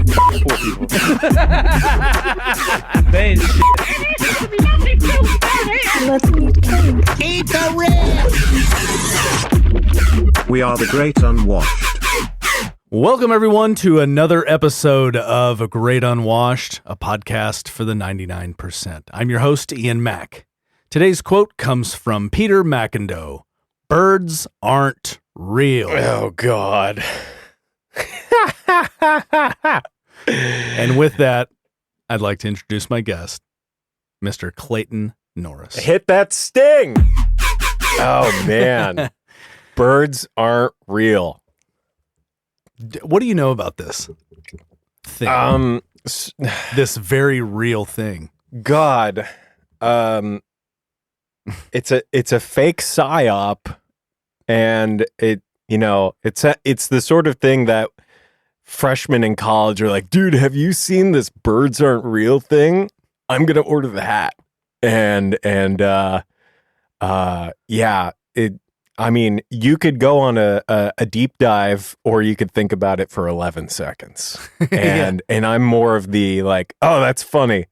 Poor people. They ain't shit. Keep the rip. We are the Great Unwashed. Welcome, everyone, to another episode of Great Unwashed, a podcast for the 99%. I'm your host, Ian Mack. Today's quote comes from Peter McIndoe. Birds aren't real. Oh, God. And with that, I'd like to introduce my guest, Mr. Clayton Norris. Hit that sting. Oh, man. Birds aren't real. What do you know about this thing? This very real thing. God. It's a fake psy-op, and it's the sort of thing that freshmen in college are like, dude, have you seen this birds aren't real thing? I'm gonna order that. You could go on a deep dive, or you could think about it for 11 seconds. And I'm more of the like, oh, that's funny.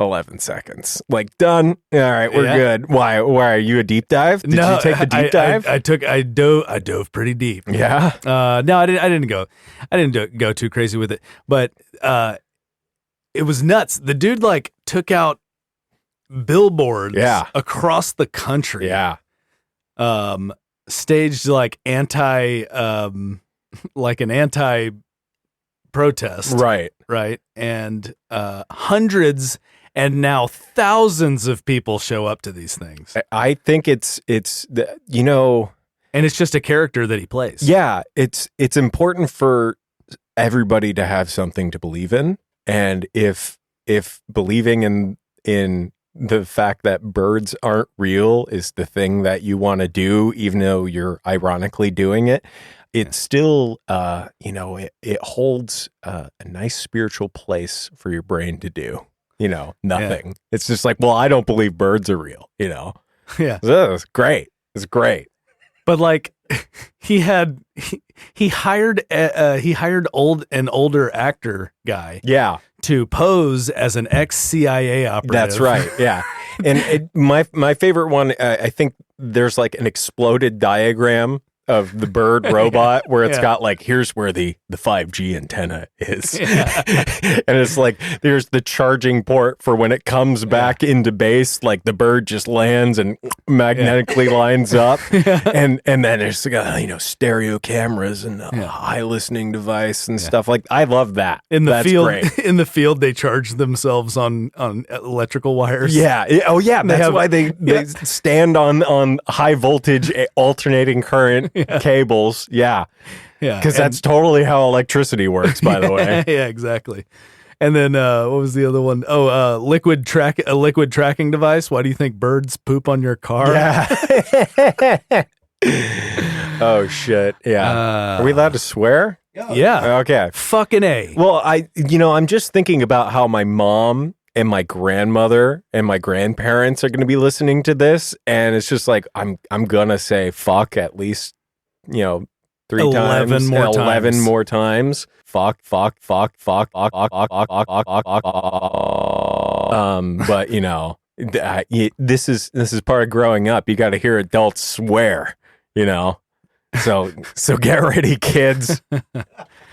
11 seconons. Like, done. All right, we're good. Why are you a deep dive? Did you take the deep dive? I dove pretty deep. Yeah. No, I didn't go too crazy with it, but it was nuts. The dude like took out billboards across the country. Yeah. Staged like an anti protest. Right. And hundreds and now thousands of people show up to these things. I think it's and it's just a character that he plays. Yeah, it's important for everybody to have something to believe in, and if believing in the fact that birds aren't real is the thing that you want to do, even though you're ironically doing it, it's still it holds a nice spiritual place for your brain to do. Nothing. Yeah. It's just like, well, I don't believe birds are real, Yeah. It's great. It's great. But like he hired an older actor guy. Yeah. To pose as an ex-CIA operative. That's right. Yeah. And my favorite one, I think there's like an exploded diagram of the bird robot where it's got like, here's where the 5G antenna is. Yeah. And it's like, there's the charging port for when it comes back into base, like the bird just lands and magnetically lines up. And then there's stereo cameras and a high listening device and stuff like I love that. That's great. In the field, they charge themselves on electrical wires. Yeah. Oh yeah. That's why they stand on high voltage alternating current cables. Yeah. Because that's totally how electricity works, by the way. Yeah, exactly. And then what was the other one? Oh, a liquid tracking device. Why do you think birds poop on your car? Yeah. Oh shit. Yeah. Are we allowed to swear? Yeah. Okay. Fucking A. Well, I'm just thinking about how my mom and my grandmother and my grandparents are going to be listening to this, and it's just like I'm gonna say fuck at least 3 times, 11 more times. Fuck. But this is part of growing up. You got to hear adults swear. So get ready, kids.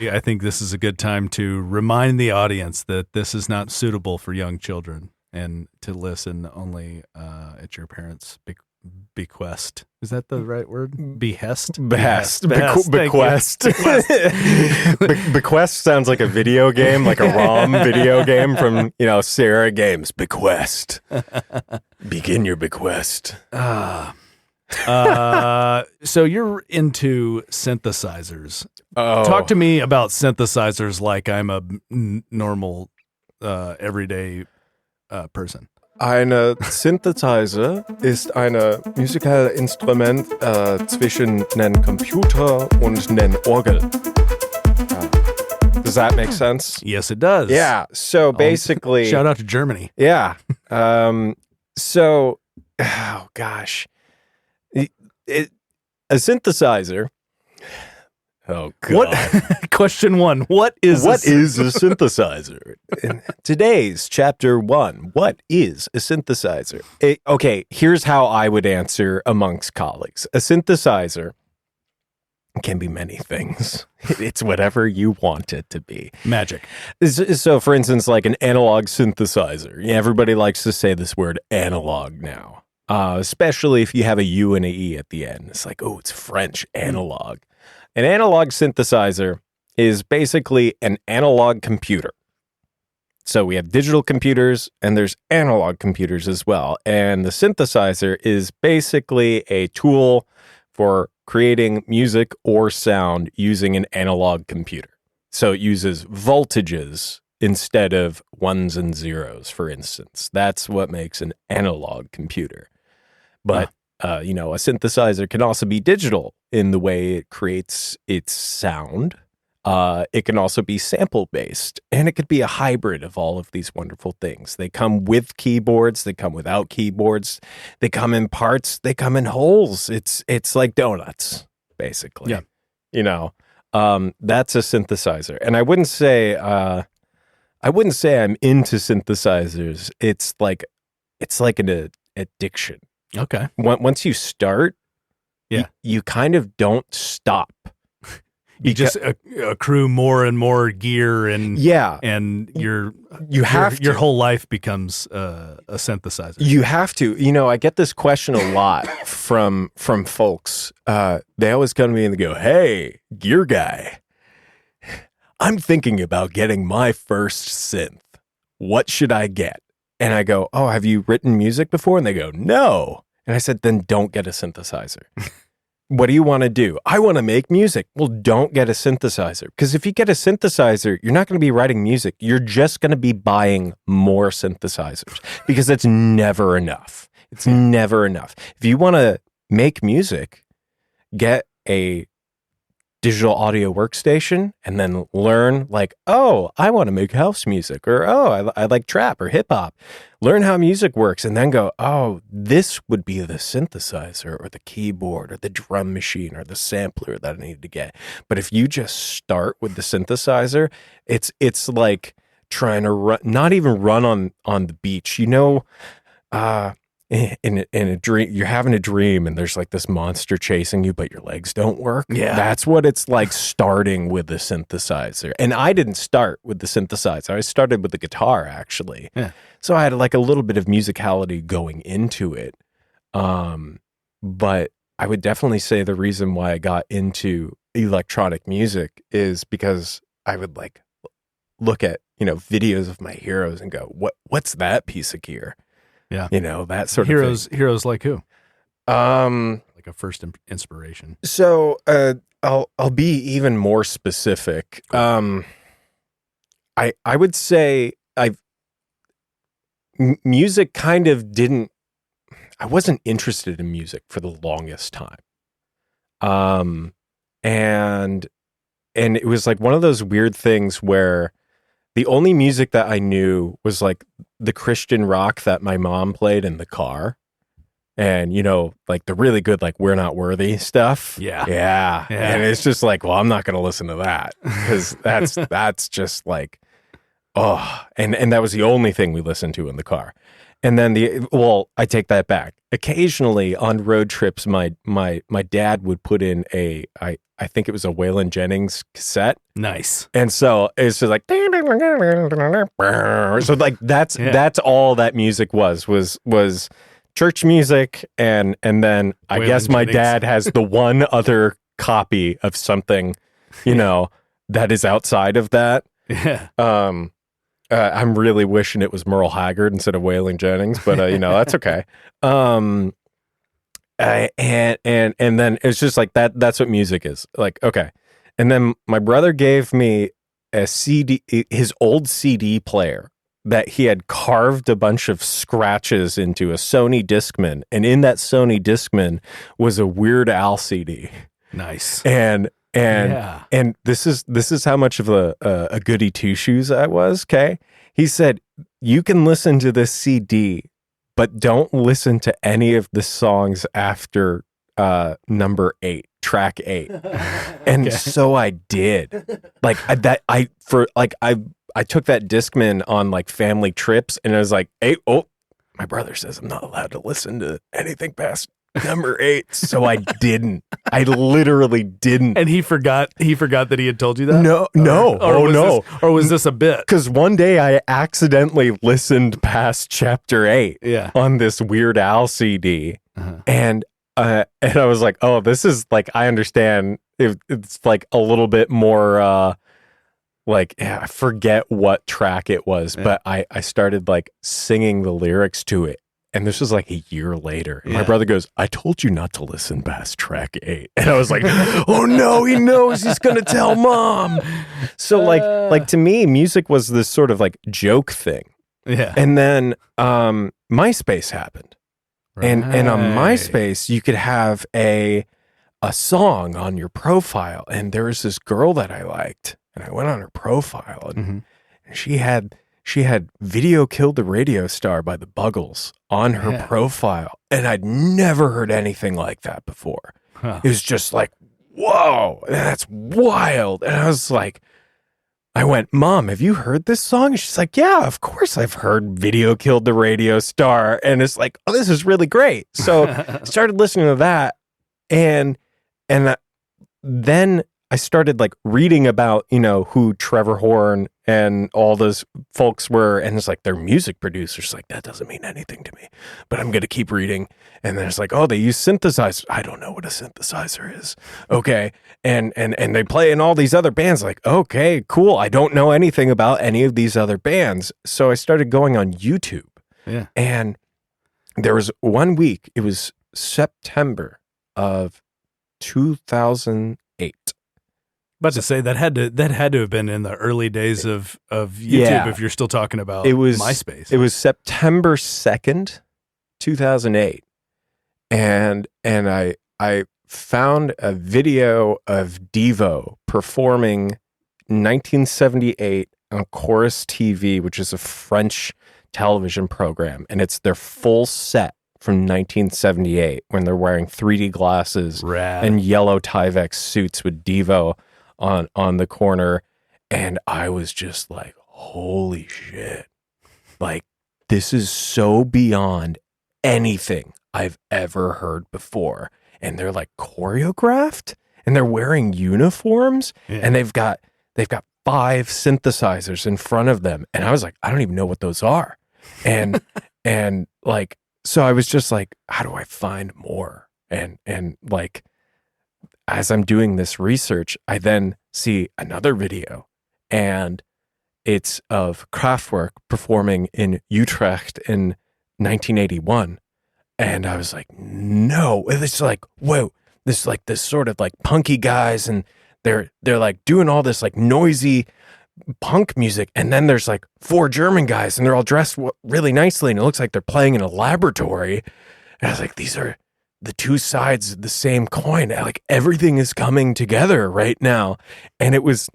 Yeah, I think this is a good time to remind the audience that this is not suitable for young children and to listen only at your parents' bequest. Is that the right word? Behest? Bequest. Bequest sounds like a video game, like a ROM video game from, Sierra Games. Bequest. Begin your bequest. So you're into synthesizers. Oh. Talk to me about synthesizers like I'm a normal, everyday person. Eine Synthesizer ist ein Musikinstrument zwischen einem Computer und einem Orgel. Does that make sense? Yes, it does. Yeah. So basically, shout out to Germany. Yeah. So, oh gosh, a synthesizer. Oh, God. What? Question 1. What is a synthesizer? In today's chapter 1, what is a synthesizer? Okay, here's how I would answer amongst colleagues. A synthesizer can be many things. It's whatever you want it to be. Magic. So, for instance, like an analog synthesizer. Everybody likes to say this word analog now, especially if you have a U and a E at the end. It's like, oh, it's French, analog. An analog synthesizer is basically an analog computer. So we have digital computers and there's analog computers as well. And the synthesizer is basically a tool for creating music or sound using an analog computer. So it uses voltages instead of ones and zeros, for instance. That's what makes an analog computer. But a synthesizer can also be digital in the way it creates its sound. It can also be sample-based, and it could be a hybrid of all of these wonderful things. They come with keyboards. They come without keyboards. They come in parts. They come in wholes. It's like donuts, basically. Yeah. That's a synthesizer. And I wouldn't say I'm into synthesizers. It's like an addiction. Okay. Once you start, yeah, you kind of don't stop. You just accrue more and more gear, and your whole life becomes a synthesizer. You have to. I get this question a lot from folks. They always come to me and they go, "Hey, gear guy, I'm thinking about getting my first synth. What should I get?" And I go, "Oh, have you written music before?" And they go, "No." And I said, "Then don't get a synthesizer." What do you want to do? I want to make music. Well, don't get a synthesizer. Because if you get a synthesizer, you're not going to be writing music. You're just going to be buying more synthesizers because that's never enough. It's never enough. If you want to make music, get a digital audio workstation and then learn like, oh, I want to make house music, or, oh, I like trap or hip hop. Learn how music works and then go, oh, this would be the synthesizer or the keyboard or the drum machine or the sampler that I need to get. But if you just start with the synthesizer, it's like trying to run, not even run on the beach. In a dream, you're having a dream and there's like this monster chasing you, but your legs don't work. Yeah. That's what it's like starting with the synthesizer. And I didn't start with the synthesizer. I started with the guitar, actually. Yeah. So I had like a little bit of musicality going into it. But I would definitely say the reason why I got into electronic music is because I would like look at, videos of my heroes and go, what's that piece of gear? Yeah. That sort of thing. Heroes like who? Like a first inspiration. So I'll be even more specific. I would say music kind of I wasn't interested in music for the longest time. And it was like one of those weird things where the only music that I knew was like the Christian rock that my mom played in the car. And, like the really good, like We're Not Worthy stuff. Yeah. And it's just like, well, I'm not going to listen to that because that's just like, oh, and that was the only thing we listened to in the car. And then I take that back. Occasionally on road trips, my dad would put in I think it was a Waylon Jennings cassette. Nice. And so it's just like, so like that's all that music was church music. And then I Waylon guess my Jennings. dad has the one other copy of something, that is outside of that. Yeah. I'm really wishing it was Merle Haggard instead of Waylon Jennings, but that's okay. And then it's just like that's what music is. Like, okay. And then my brother gave me a CD, his old CD player that he had carved a bunch of scratches into a Sony Discman, and in that Sony Discman was a Weird Al CD. Nice. And this is how much of a goody two shoes I was. Okay, he said, you can listen to this CD, but don't listen to any of the songs after number 8. track 8. And so I did. Like I took that Discman on like family trips, and I was like, hey, my brother says I'm not allowed to listen to anything past number 8. So I didn't. I literally didn't. And he forgot that he had told you that? No. Or was this a bit? Because one day I accidentally listened past chapter 8 on this Weird Al CD. And I was like, oh, this is like, I understand. It's like a little bit more, I forget what track it was, but I started like singing the lyrics to it. And this was like a year later. And my brother goes, I told you not to listen past track 8. And I was like, oh no, he knows, he's going to tell mom. So like to me, music was this sort of like joke thing. Yeah. And then MySpace happened. Right. And on MySpace, you could have a song on your profile. And there was this girl that I liked. And I went on her profile, and she had Video Killed the Radio Star by the Buggles on her profile. And I'd never heard anything like that before. It was just like, whoa, that's wild. And I was like, I went, Mom, have you heard this song? And she's like, yeah, of course I've heard Video Killed the Radio Star. And it's like, oh, this is really great. So I started listening to that. And then I started like reading about, who Trevor Horn and all those folks were. And it's like, they're music producers. Like, that doesn't mean anything to me, but I'm going to keep reading. And then it's like, oh, they use synthesizers. I don't know what a synthesizer is. Okay. And they play in all these other bands. Like, okay, cool. I don't know anything about any of these other bands. So I started going on YouTube. Yeah. And there was one week, it was September of 2008. About to say that had to have been in the early days of YouTube if you're still talking about MySpace. It was September 2nd, 2008. And I found a video of Devo performing 1978 on Chorus TV, which is a French television program, and it's their full set from 1978 when they're wearing 3D glasses and yellow Tyvek suits with Devo on the corner. And I was just like, holy shit. Like, this is so beyond anything I've ever heard before. And they're like choreographed, and they're wearing uniforms, and they've got 5 synthesizers in front of them. And I was like, I don't even know what those are. And like, so I was just like, how do I find more? And like, as I'm doing this research, I then see another video, and it's of Kraftwerk performing in Utrecht in 1981. And I was like, no, it's like, whoa, this is like this sort of like punky guys, and they're like doing all this like noisy punk music. And then there's like 4 German guys, and they're all dressed really nicely, and it looks like they're playing in a laboratory. And I was like, these are the two sides of the same coin. Like, everything is coming together right now. And it was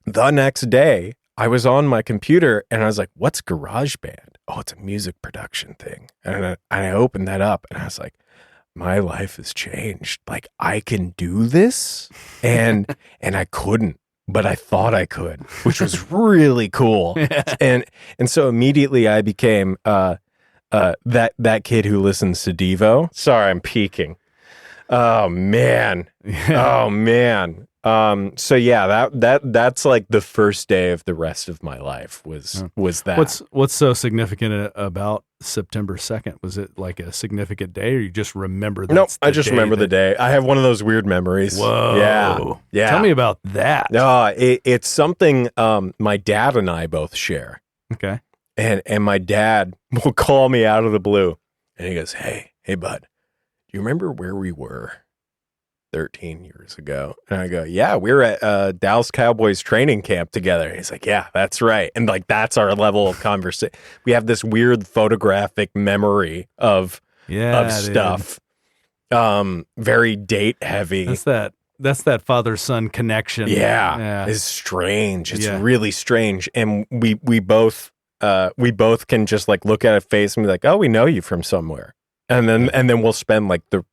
the next day, I was on my computer, and I was like, what's GarageBand? Oh, it's a music production thing. And I opened that up, and I was like, my life has changed. Like, I can do this. And I couldn't, but I thought I could, which was really cool. And so immediately I became that kid who listens to Devo. Sorry, I'm peeking. Oh man. Oh man. So yeah, that's like the first day of the rest of my life was that. What's so significant about September 2nd? Was it like a significant day, or you just remember that? Nope, I just remember the day. I have one of those weird memories. Whoa. Yeah. Tell me about that. It's something my dad and I both share. Okay. And my dad will call me out of the blue, and he goes, hey bud, do you remember where we were 13 years ago? And I go, yeah, we were at Dallas Cowboys training camp together. And he's like, yeah, that's right. And like, that's our level of conversation. We have this weird photographic memory of stuff. Very date heavy. That's that father-son connection. Yeah. It's strange. It's really strange. And we both can just like look at a face and be like, oh, we know you from somewhere. And then we'll spend like the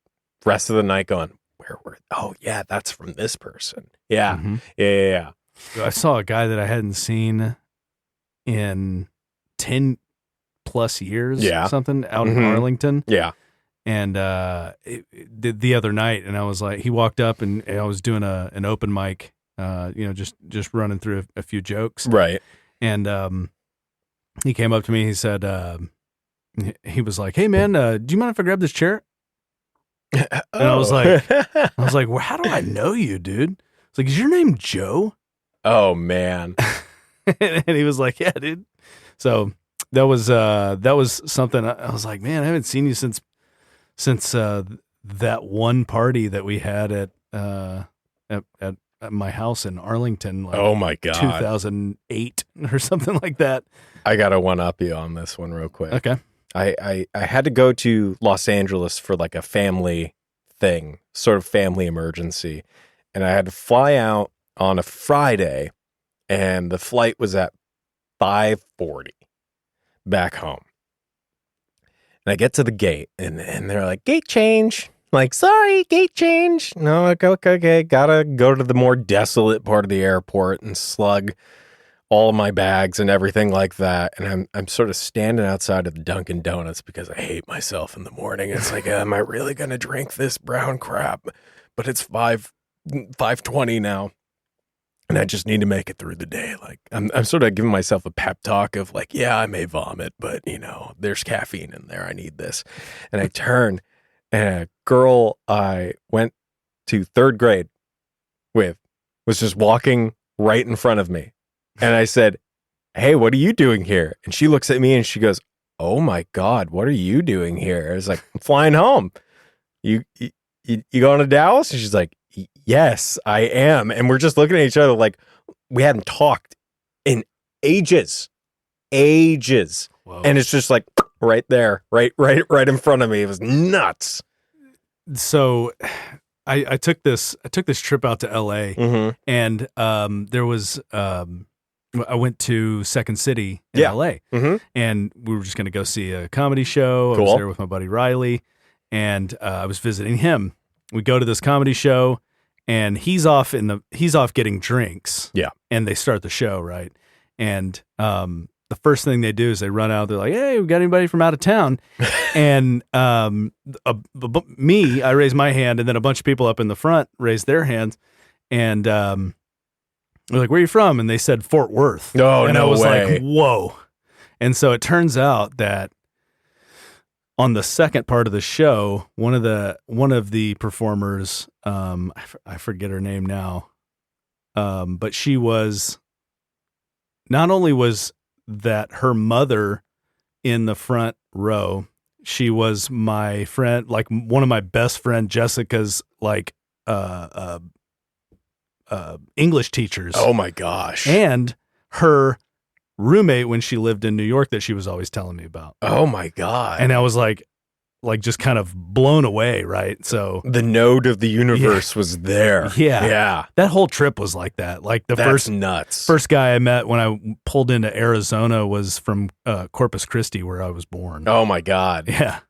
rest of the night going, where were? Oh yeah, that's from this person. Yeah, Mhm. yeah. I saw a guy that I hadn't seen in 10 plus years, Yeah. something out in Mhm. Arlington. Yeah. And the other night, and I was like, he walked up and I was doing an open mic, just running through a few jokes. Right. And he came up to me. He said, he was like, "Hey man, do you mind if I grab this chair?" And I was like, well, how do I know you, dude? It's like, is your name Joe? oh man. And he was like, yeah, dude. So that was something I was like, man, I haven't seen you since that one party that we had at my house in Arlington, like Oh my God. 2008 or something like that. I gotta one up you on this one real quick. Okay. I had to go to Los Angeles for like a family thing, sort of family emergency. And I had to fly out on a Friday, and the flight was at 5:40 back home. And I get to the gate, and they're like, gate change. I'm like, sorry, gate change. No, okay. Gotta go to the more desolate part of the airport and slug all of my bags and everything like that. And I'm sort of standing outside of the Dunkin' Donuts because I hate myself in the morning. It's like, am I really going to drink this brown crap? But it's 5:20 now. And I just need to make it through the day. Like I'm sort of giving myself a pep talk of like, yeah, I may vomit, but there's caffeine in there. I need this. And I turn, and a girl I went to third grade with was just walking right in front of me. And I said, hey, what are you doing here? And she looks at me and she goes, oh my God, what are you doing here? I was like, I'm flying home. You going to Dallas? And she's like, yes, I am. And we're just looking at each other like we hadn't talked in ages. Whoa. And it's just like right there, right in front of me. It was nuts. So I took this trip out to LA, Mm-hmm. and there was I went to Second City in Yeah. LA, Mm-hmm. and we were just going to go see a comedy show. I was Cool. there with my buddy Riley, and I was visiting him. We go to this comedy show, and he's off getting drinks. Yeah. And they start the show, right? And the first thing they do is they run out. They're like, "Hey, we got anybody from out of town?" And me, I raise my hand, and then a bunch of people up in the front raise their hands, and we're like, "Where are you from?" And they said Fort Worth. Oh, and no I was way. like, "Whoa!" And so it turns out that on the second part of the show, one of the performers, I forget her name now, but she was not only was that her mother in the front row, she was my friend, like one of my best friend Jessica's like English teachers. Oh my gosh. And her roommate when she lived in New York that she was always telling me about. Oh my God. And I was like just kind of blown away, right? So the node of the universe was there. Yeah. That whole trip was like that. Like That's nuts. First guy I met when I pulled into Arizona was from Corpus Christi, where I was born. Oh my God. Yeah.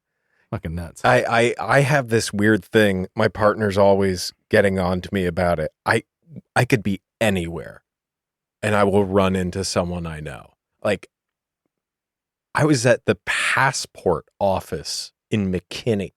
Fucking nuts. I have this weird thing. My partner's always getting on to me about it. I could be anywhere and I will run into someone I know. Like I was at the passport office in McKinney.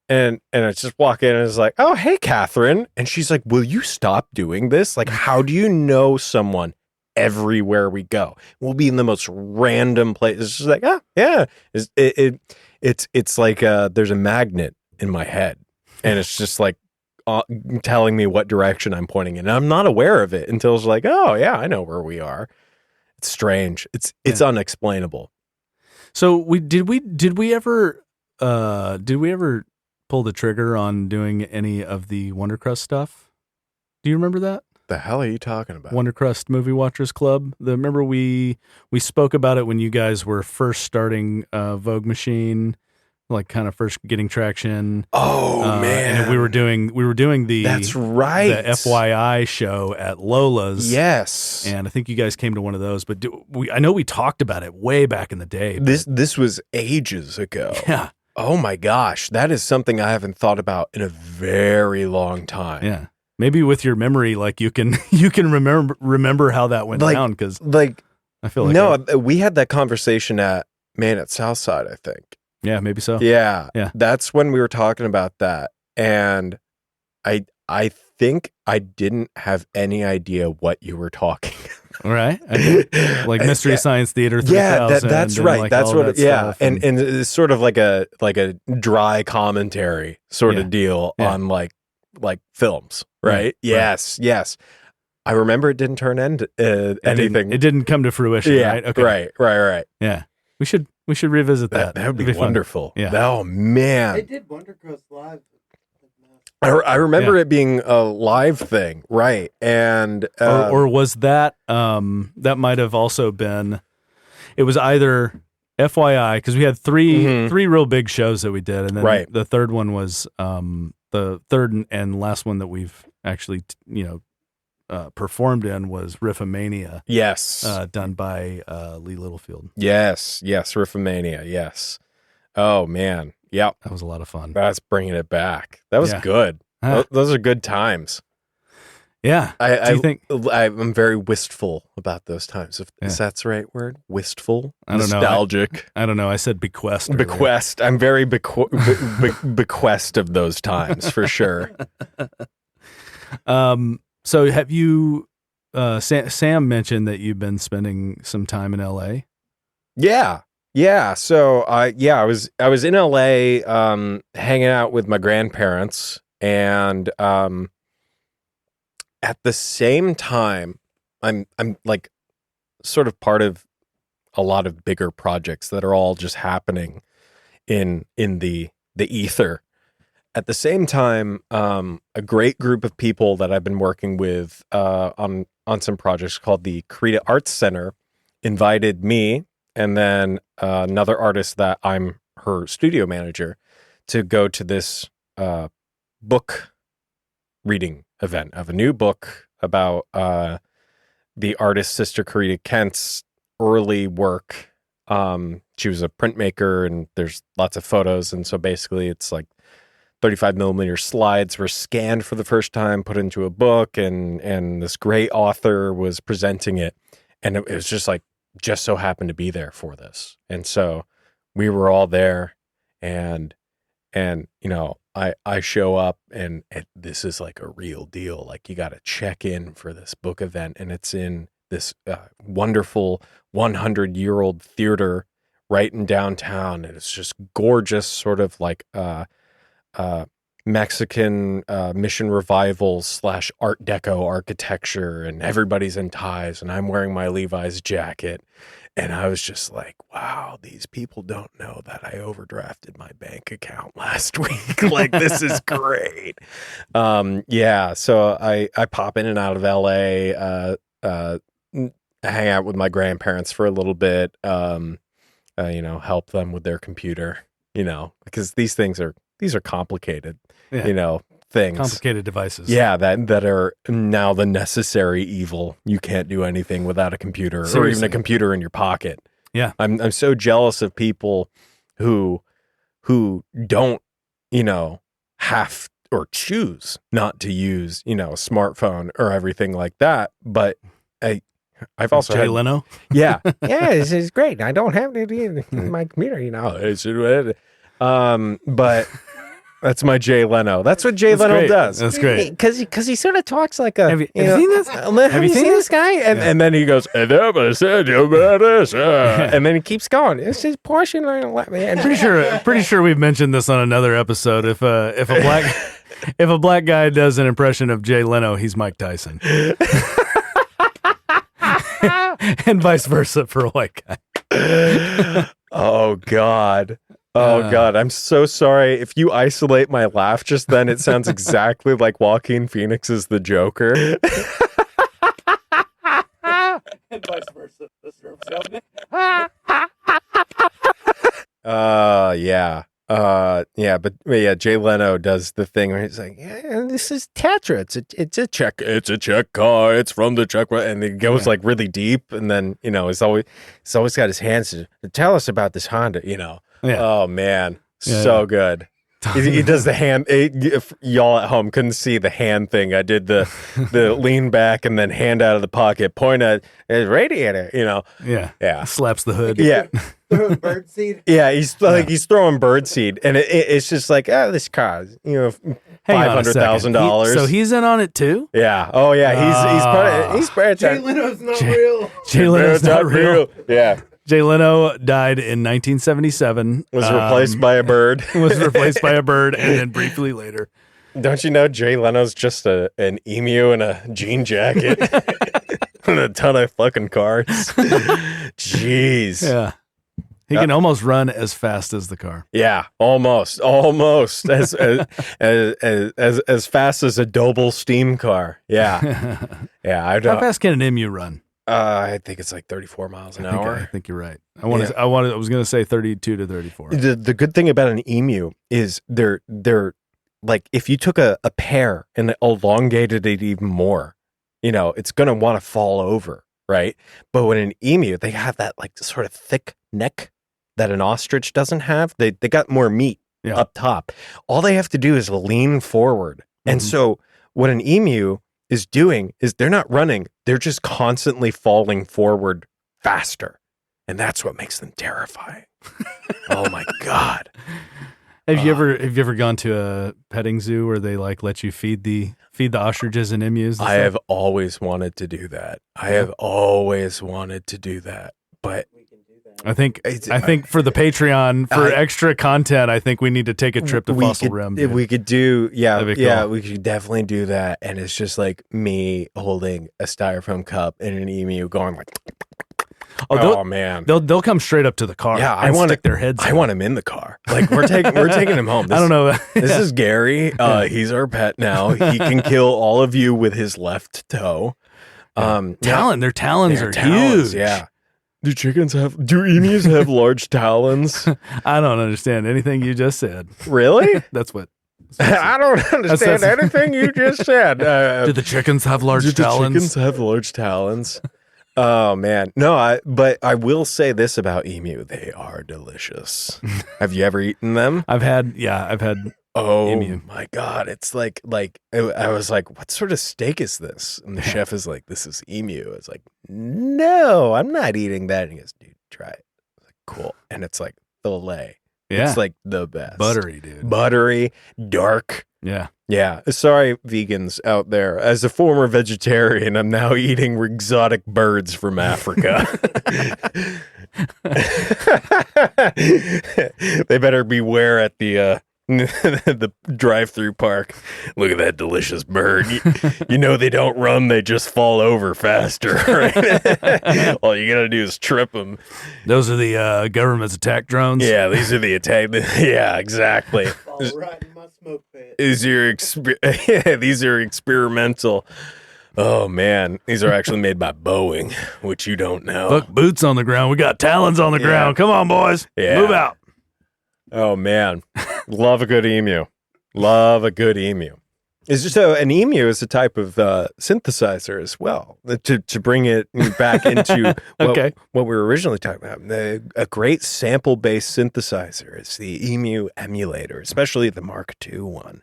And I just walk in and it's like, oh, hey, Catherine. And she's like, will you stop doing this? Like, how do you know someone everywhere we go? We'll be in the most random places. It's just like, oh, yeah. It's like there's a magnet in my head. And it's just like telling me what direction I'm pointing in. And I'm not aware of it until it's like, oh, yeah, I know where we are. It's strange. It's unexplainable. So did we ever pull the trigger on doing any of the Wondercrust stuff? Do you remember that? The hell are you talking about? Wondercrust Movie Watchers Club. Remember we spoke about it when you guys were first starting Vogue Machine, like kind of first getting traction. Oh man. And we were doing the That's right. the FYI show at Lola's. Yes. And I think you guys came to one of those, but I know we talked about it way back in the day. This was ages ago. Yeah. Oh my gosh, that is something I haven't thought about in a very long time. Yeah. Maybe with your memory, like you can remember how that went down, because like I feel like we had that conversation at Southside, I think. yeah, maybe so. Yeah. Yeah. That's when we were talking about that. And I think I didn't have any idea what you were talking about. All right. Like Mystery Science Theater 3000. Yeah, that's right. Like that's what stuff and it's sort of like a dry commentary sort of deal on like films, right? Yes. I remember it didn't turn into anything. It didn't come to fruition, right? Okay. Right. Yeah. We should revisit that. That would be wonderful. Yeah. Oh man. They did Wonder Girls live. I remember it being a live thing, right? And or was that that might have also been? It was either FYI, because we had three real big shows that we did, and then the third one was the third and last one that we've actually performed in was Riffomania. Yes, done by Lee Littlefield. Yes, Riffomania. Yes. Oh man. Yep. That was a lot of fun. That's bringing it back. That was good. Those are good times. Yeah. I think I'm very wistful about those times. Is that the right word? Wistful? I don't know. Nostalgic? I don't know. I said bequest. Earlier. Bequest. I'm very bequest of those times for sure. So have you, Sam mentioned that you've been spending some time in LA? Yeah. So I was in LA hanging out with my grandparents, and at the same time I'm like sort of part of a lot of bigger projects that are all just happening in the ether. At the same time, a great group of people that I've been working with on some projects called the Krita Arts Center invited me and then another artist that I'm her studio manager to go to this book reading event of a new book about the artist Sister Karita Kent's early work. She was a printmaker, and there's lots of photos, and so basically it's like 35 millimeter slides were scanned for the first time, put into a book, and this great author was presenting it, and it was just so happened to be there for this. And so we were all there, and I show up, and this is like a real deal. Like, you got to check in for this book event, and it's in this wonderful 100-year-old theater right in downtown, and it's just gorgeous, sort of like Mexican mission revival / Art Deco architecture, and everybody's in ties, and I'm wearing my Levi's jacket, and I was just like, wow, these people don't know that I overdrafted my bank account last week. Like, this is great. So I pop in and out of LA, hang out with my grandparents for a little bit, help them with their computer, because these are complicated, things. Complicated devices. Yeah, that are now the necessary evil. You can't do anything without a computer. Seriously. Or even a computer in your pocket. Yeah. I'm so jealous of people who don't, have or choose not to use, a smartphone or everything like that. But I've also Jay Leno. Yeah. This is great. I don't have to do my computer, but that's my Jay Leno. That's what Jay Leno does. That's great. Because he sort of talks like a... Have you seen this? Have you seen this guy? And then he goes, I never said you about this. And then he keeps going. It's his portion. Pretty sure we've mentioned this on another episode. If a black guy does an impression of Jay Leno, he's Mike Tyson. And vice versa for a white guy. Oh, God. I'm so sorry. If you isolate my laugh just then, it sounds exactly like Joaquin Phoenix's The Joker. And vice versa. But Jay Leno does the thing where he's like, yeah, this is Tetra. It's a Czech car. It's from the Czech, and it goes like really deep, and then he's always got his hands to tell us about this Honda. Yeah. Oh man, So good. He does the hand. If y'all at home couldn't see the hand thing, I did the lean back and then hand out of the pocket, point at his radiator. Yeah. Slaps the hood. Yeah. Throwing birdseed. Yeah, he's throwing birdseed, and it's just like, this car, $500,000. So he's in on it too. Yeah. Oh yeah. He's part of Jay Leno's not real. Jay Leno's not real. Yeah. Jay Leno died in 1977. Was replaced by a bird. Was replaced by a bird, and then briefly later. Don't you know Jay Leno's just an emu in a jean jacket and a ton of fucking cars? Jeez. Yeah. He can almost run as fast as the car. Yeah, almost as fast as a Doble steam car. Yeah, yeah. How fast can an emu run? I think it's like 34 miles an hour. I think you're right. I was going to say 32 to 34. The good thing about an emu is they're like, if you took a pear and elongated it even more, it's going to want to fall over, right? But when an emu, they have that like sort of thick neck that an ostrich doesn't have. They got more meat up top. All they have to do is lean forward. And so what an emu is doing is they're not running. They're just constantly falling forward faster. And that's what makes them terrifying. Oh my God. Have you ever gone to a petting zoo where they like let you feed the ostriches and emus? I have always wanted to do that. But I think for the Patreon, for extra content, I think we need to take a trip to Fossil Rim. Dude. We could do, cool. we could definitely do that. And it's just like me holding a styrofoam cup and an emu going like, man, they'll come straight up to the car. Yeah, I want to stick their heads. I want him in the car. Like we're taking him home. I don't know. This is Gary. He's our pet now. He can kill all of you with his left toe. Their talons are huge. Yeah. Do emus have large talons? I don't understand anything you just said. Really? That's what. I don't understand anything you just said. Do the chickens have large talons? Chickens have large talons? Oh man, no. But I will say this about emu: they are delicious. Have you ever eaten them? I've had. Oh emu. My God, it's like I was like, what sort of steak is this? And the chef is like, this is emu. It's like, no, I'm not eating that. And he goes, dude, try it. I was like, cool. And it's like filet. Yeah. It's like the best. Buttery, dude. Buttery, dark. Yeah. Yeah. Sorry, vegans out there. As a former vegetarian, I'm now eating exotic birds from Africa. They better beware at the the drive-through park. Look at that delicious bird. You know they don't run, they just fall over faster, right? All you gotta do is trip them. Those are the government's attack drones. Yeah, these are the attack. Yeah, exactly. Fall right in my smoke pit. These are experimental. Oh man, these are actually made by Boeing, which you don't know. Look, boots on the ground. We got talons on the ground. Come on, boys. Yeah. Move out. Oh man, love a good emu. Love a good emu. It's just an emu is a type of synthesizer as well. To bring it back into what we were originally talking about, a great sample-based synthesizer is the Emu emulator, especially the Mark II one.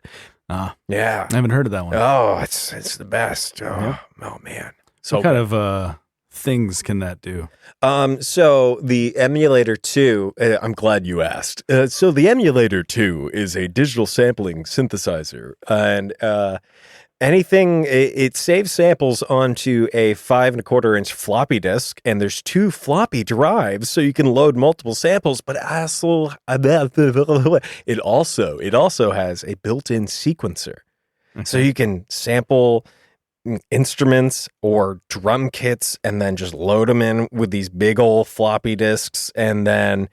Yeah, I haven't heard of that one. Oh, it's the best. Oh man. So what kind of things can that do? So the Emulator 2, I'm glad you asked. So the Emulator 2 is a digital sampling synthesizer, and it saves samples onto a 5 1/4-inch floppy disk, and there's 2 floppy drives, so you can load multiple samples. But it also has a built-in sequencer, so you can sample instruments or drum kits and then just load them in with these big old floppy disks and then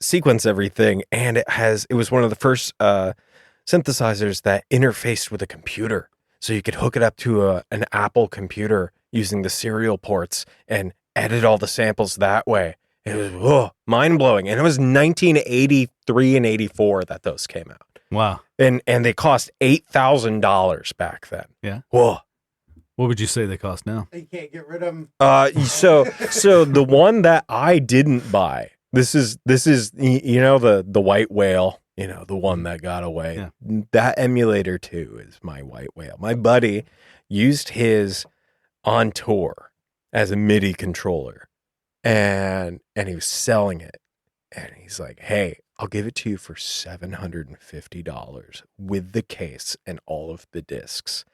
sequence everything. And it was one of the first synthesizers that interfaced with a computer, so you could hook it up to an Apple computer using the serial ports and edit all the samples that way. It was mind-blowing. And it was 1983 and 84 that those came out. Wow. And they cost $8,000 back then. Yeah. Whoa. What would you say they cost now? You can't get rid of them. So the one that I didn't buy, this is the white whale, You know, the one that got away. Yeah. That emulator 2 is my white whale. My buddy used his on tour as a MIDI controller, and he was selling it. And he's like, hey, I'll give it to you for $750 with the case and all of the discs,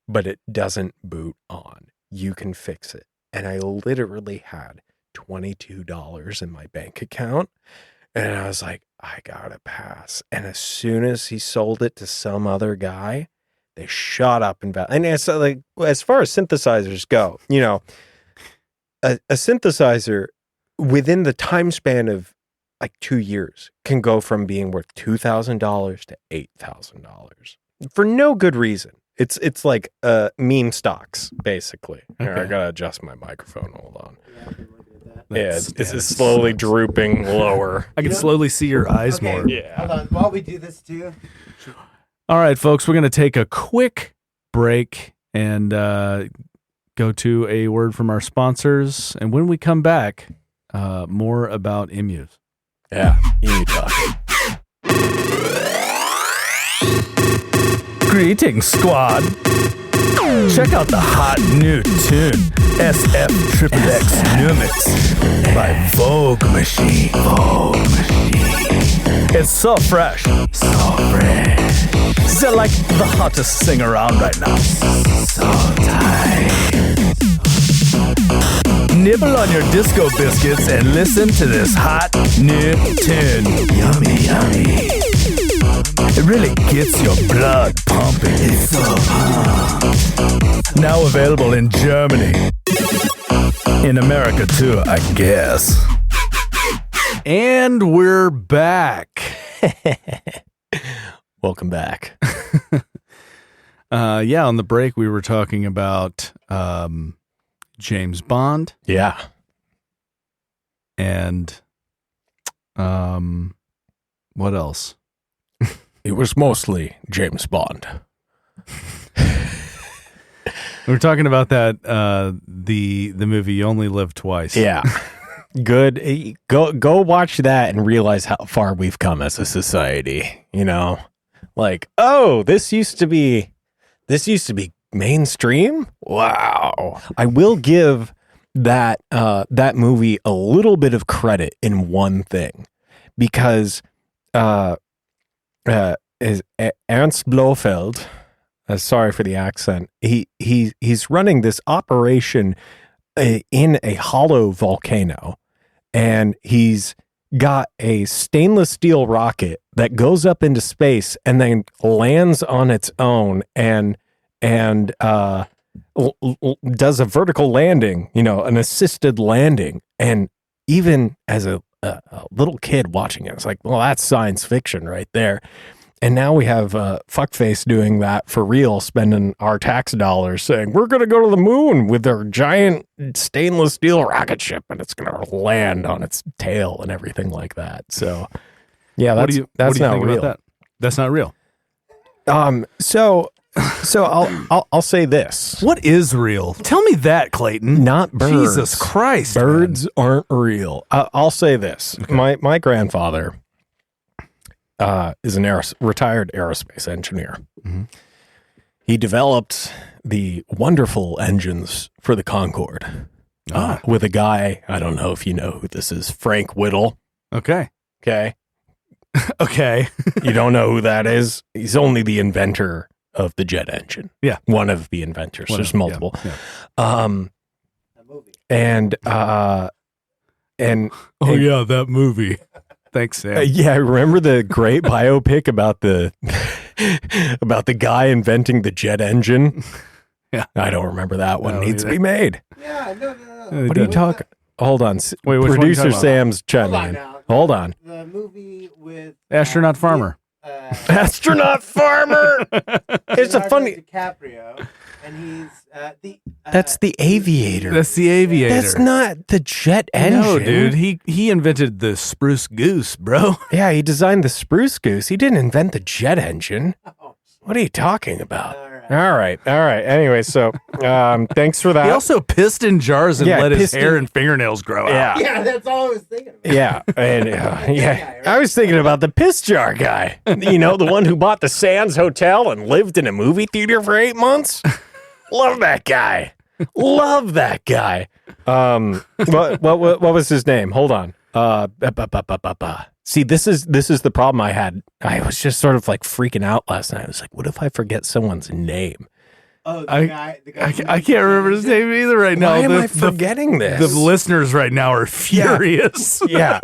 but it doesn't boot on. You can fix it. And I literally had $22 in my bank account. And I was like, I gotta pass. And as soon as he sold it to some other guy, they shot up in value. And it's like, as far as synthesizers go, you know, a synthesizer within the time span of like 2 years can go from being worth $2,000 to $8,000 for no good reason. It's like meme stocks, basically. Okay. Here, I gotta adjust my microphone. Hold on. Yeah, I've been looking at that. Yeah, it's slowly drooping lower. I can slowly see your eyes Okay, more. Yeah. Hold on. While we do this too, All right, folks, we're going to take a quick break and go to a word from our sponsors. And when we come back, more about emus. Yeah, you talk. Greetings, squad. Check out the hot new tune, SF-XXX New Mix by Vogue Machine. Vogue Machine. It's so fresh. So fresh. They're like the hottest thing around right now. So tight. Nibble on your disco biscuits and listen to this hot new tune. Yummy, yummy. It really gets your blood pumping. It's so pumped. Now available in Germany. In America too, I guess. And we're back. Welcome back. Yeah, on the break we were talking about James Bond Yeah. and what else? It was mostly James Bond. We were talking about that the movie You Only Live Twice. Yeah. Good. Go watch that and realize how far we've come as a society, you know? Like, oh, this used to be mainstream? Wow. I will give that movie a little bit of credit in one thing, because is Ernst Blofeld, sorry for the accent, he's running this operation in a hollow volcano, and he's got a stainless steel rocket that goes up into space and then lands on its own and does a vertical landing, you know, an assisted landing. And even as a little kid watching it, it's like, well, that's science fiction right there. And now we have fuckface doing that for real, spending our tax dollars saying, we're going to go to the moon with our giant stainless steel rocket ship, and it's going to land on its tail and everything like that. So, yeah, What do you that's not think real. about that? That's not real. So I'll say this. What is real? Tell me that, Clayton. Not birds. Jesus Christ. Birds aren't real. I'll say this. Okay. My grandfather is an retired aerospace engineer. Mhm. He developed the wonderful engines for the Concorde with a guy, I don't know if you know who this is, Frank Whittle. Okay. Okay. Okay. You don't know who that is? He's only the inventor of the jet engine. Yeah. One of the inventors. There's multiple. Yeah. that movie. And Oh, yeah, that movie. Thanks, Sam. yeah, remember the great biopic about the guy inventing the jet engine? Yeah. I don't remember that one. I don't Needs to either. be made. Yeah, no. What are you talking? Hold on. Wait, which one are you Producer talking about? Sam's Hold chiming on in. now. Hold on. The movie with Astronaut Farmer. Astronaut Farmer. It's a Leonardo funny. DiCaprio, and he's That's the Aviator. That's the Aviator. That's not the jet engine. No, dude. He invented the spruce goose, bro. Yeah, he designed the Spruce Goose. He didn't invent the jet engine. Oh, What are you talking about? all right. All right. Anyway, so thanks for that. He also pissed in jars and let his hair and fingernails grow out. Yeah, that's all I was thinking about. Yeah, and yeah, I was thinking about the piss jar guy. You know, the one who bought the Sands Hotel and lived in a movie theater for 8 months. Love that guy. Love that guy. What was his name? Hold on. See, this is the problem I had. I was just sort of like freaking out last night. I was like, what if I forget someone's name? Oh, the guy I can't remember his name either right now. Why am I forgetting this? The listeners right now are furious. Yeah.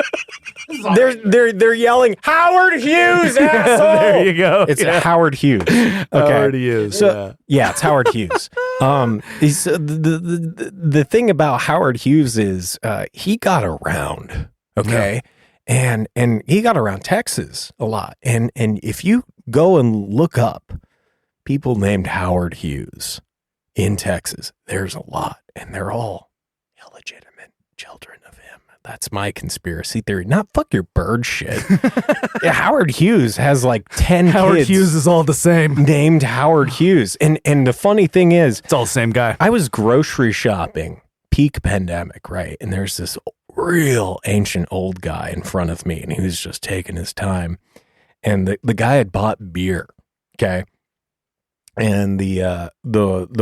They're yelling, Howard Hughes, asshole! There you go. It's Howard Hughes. Okay. Howard Hughes. So, yeah, it's Howard Hughes. The thing about Howard Hughes is he got around, okay? Yeah. And he got around Texas a lot. And if you go and look up people named Howard Hughes in Texas, there's a lot, and they're all illegitimate children of him. That's my conspiracy theory. Not fuck your bird shit. Yeah, Howard Hughes has like 10 Howard kids Hughes is all the same. named Howard Hughes. And the funny thing is, It's all the same guy. I was grocery shopping, peak pandemic, right? And there's this real ancient old guy in front of me, and he was just taking his time. And the guy had bought beer, okay? And the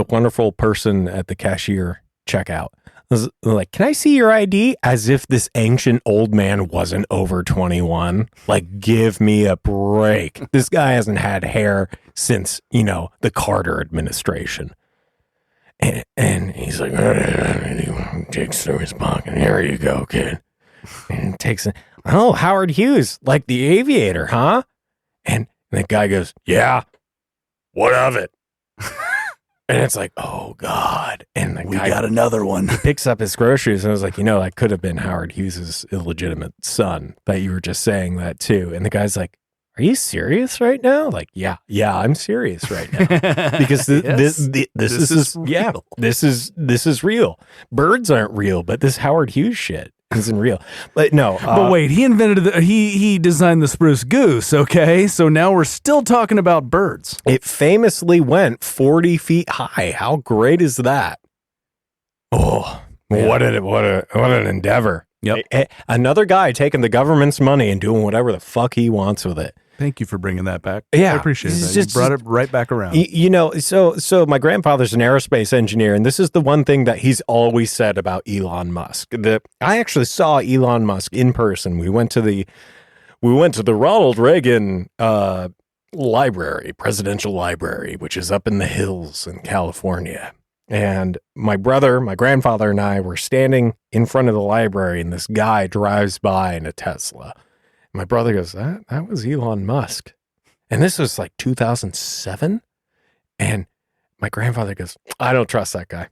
wonderful person at the cashier checkout was like, "Can I see your ID?" As if this ancient old man wasn't over 21. Like, give me a break. This guy hasn't had hair since, the Carter administration. And he's like, he takes through his pocket. Here you go, kid. And takes it. Oh, Howard Hughes, like the aviator, huh? And the guy goes, "Yeah. What of it?" And it's like, oh God. And the guy got another one. He picks up his groceries, and I was like, that could have been Howard Hughes's illegitimate son that you were just saying that too. And the guy's like, "Are you serious right now?" Like, yeah, I'm serious right now because this is real. Birds aren't real, but this Howard Hughes shit isn't real. But no, but wait, he invented he designed the spruce goose. Okay, so now we're still talking about birds. It famously went 40 feet high. How great is that? Oh, yeah. What an endeavor. Yep. Another guy taking the government's money and doing whatever the fuck he wants with it. Thank you for bringing that back. Yeah. I appreciate that. You brought it right back around. So my grandfather's an aerospace engineer, and this is the one thing that he's always said about Elon Musk. I actually saw Elon Musk in person. We went to the Ronald Reagan library, presidential library, which is up in the hills in California. And my grandfather, and I were standing in front of the library, and this guy drives by in a Tesla. My brother goes, that was Elon Musk. And this was like 2007. And my grandfather goes, "I don't trust that guy."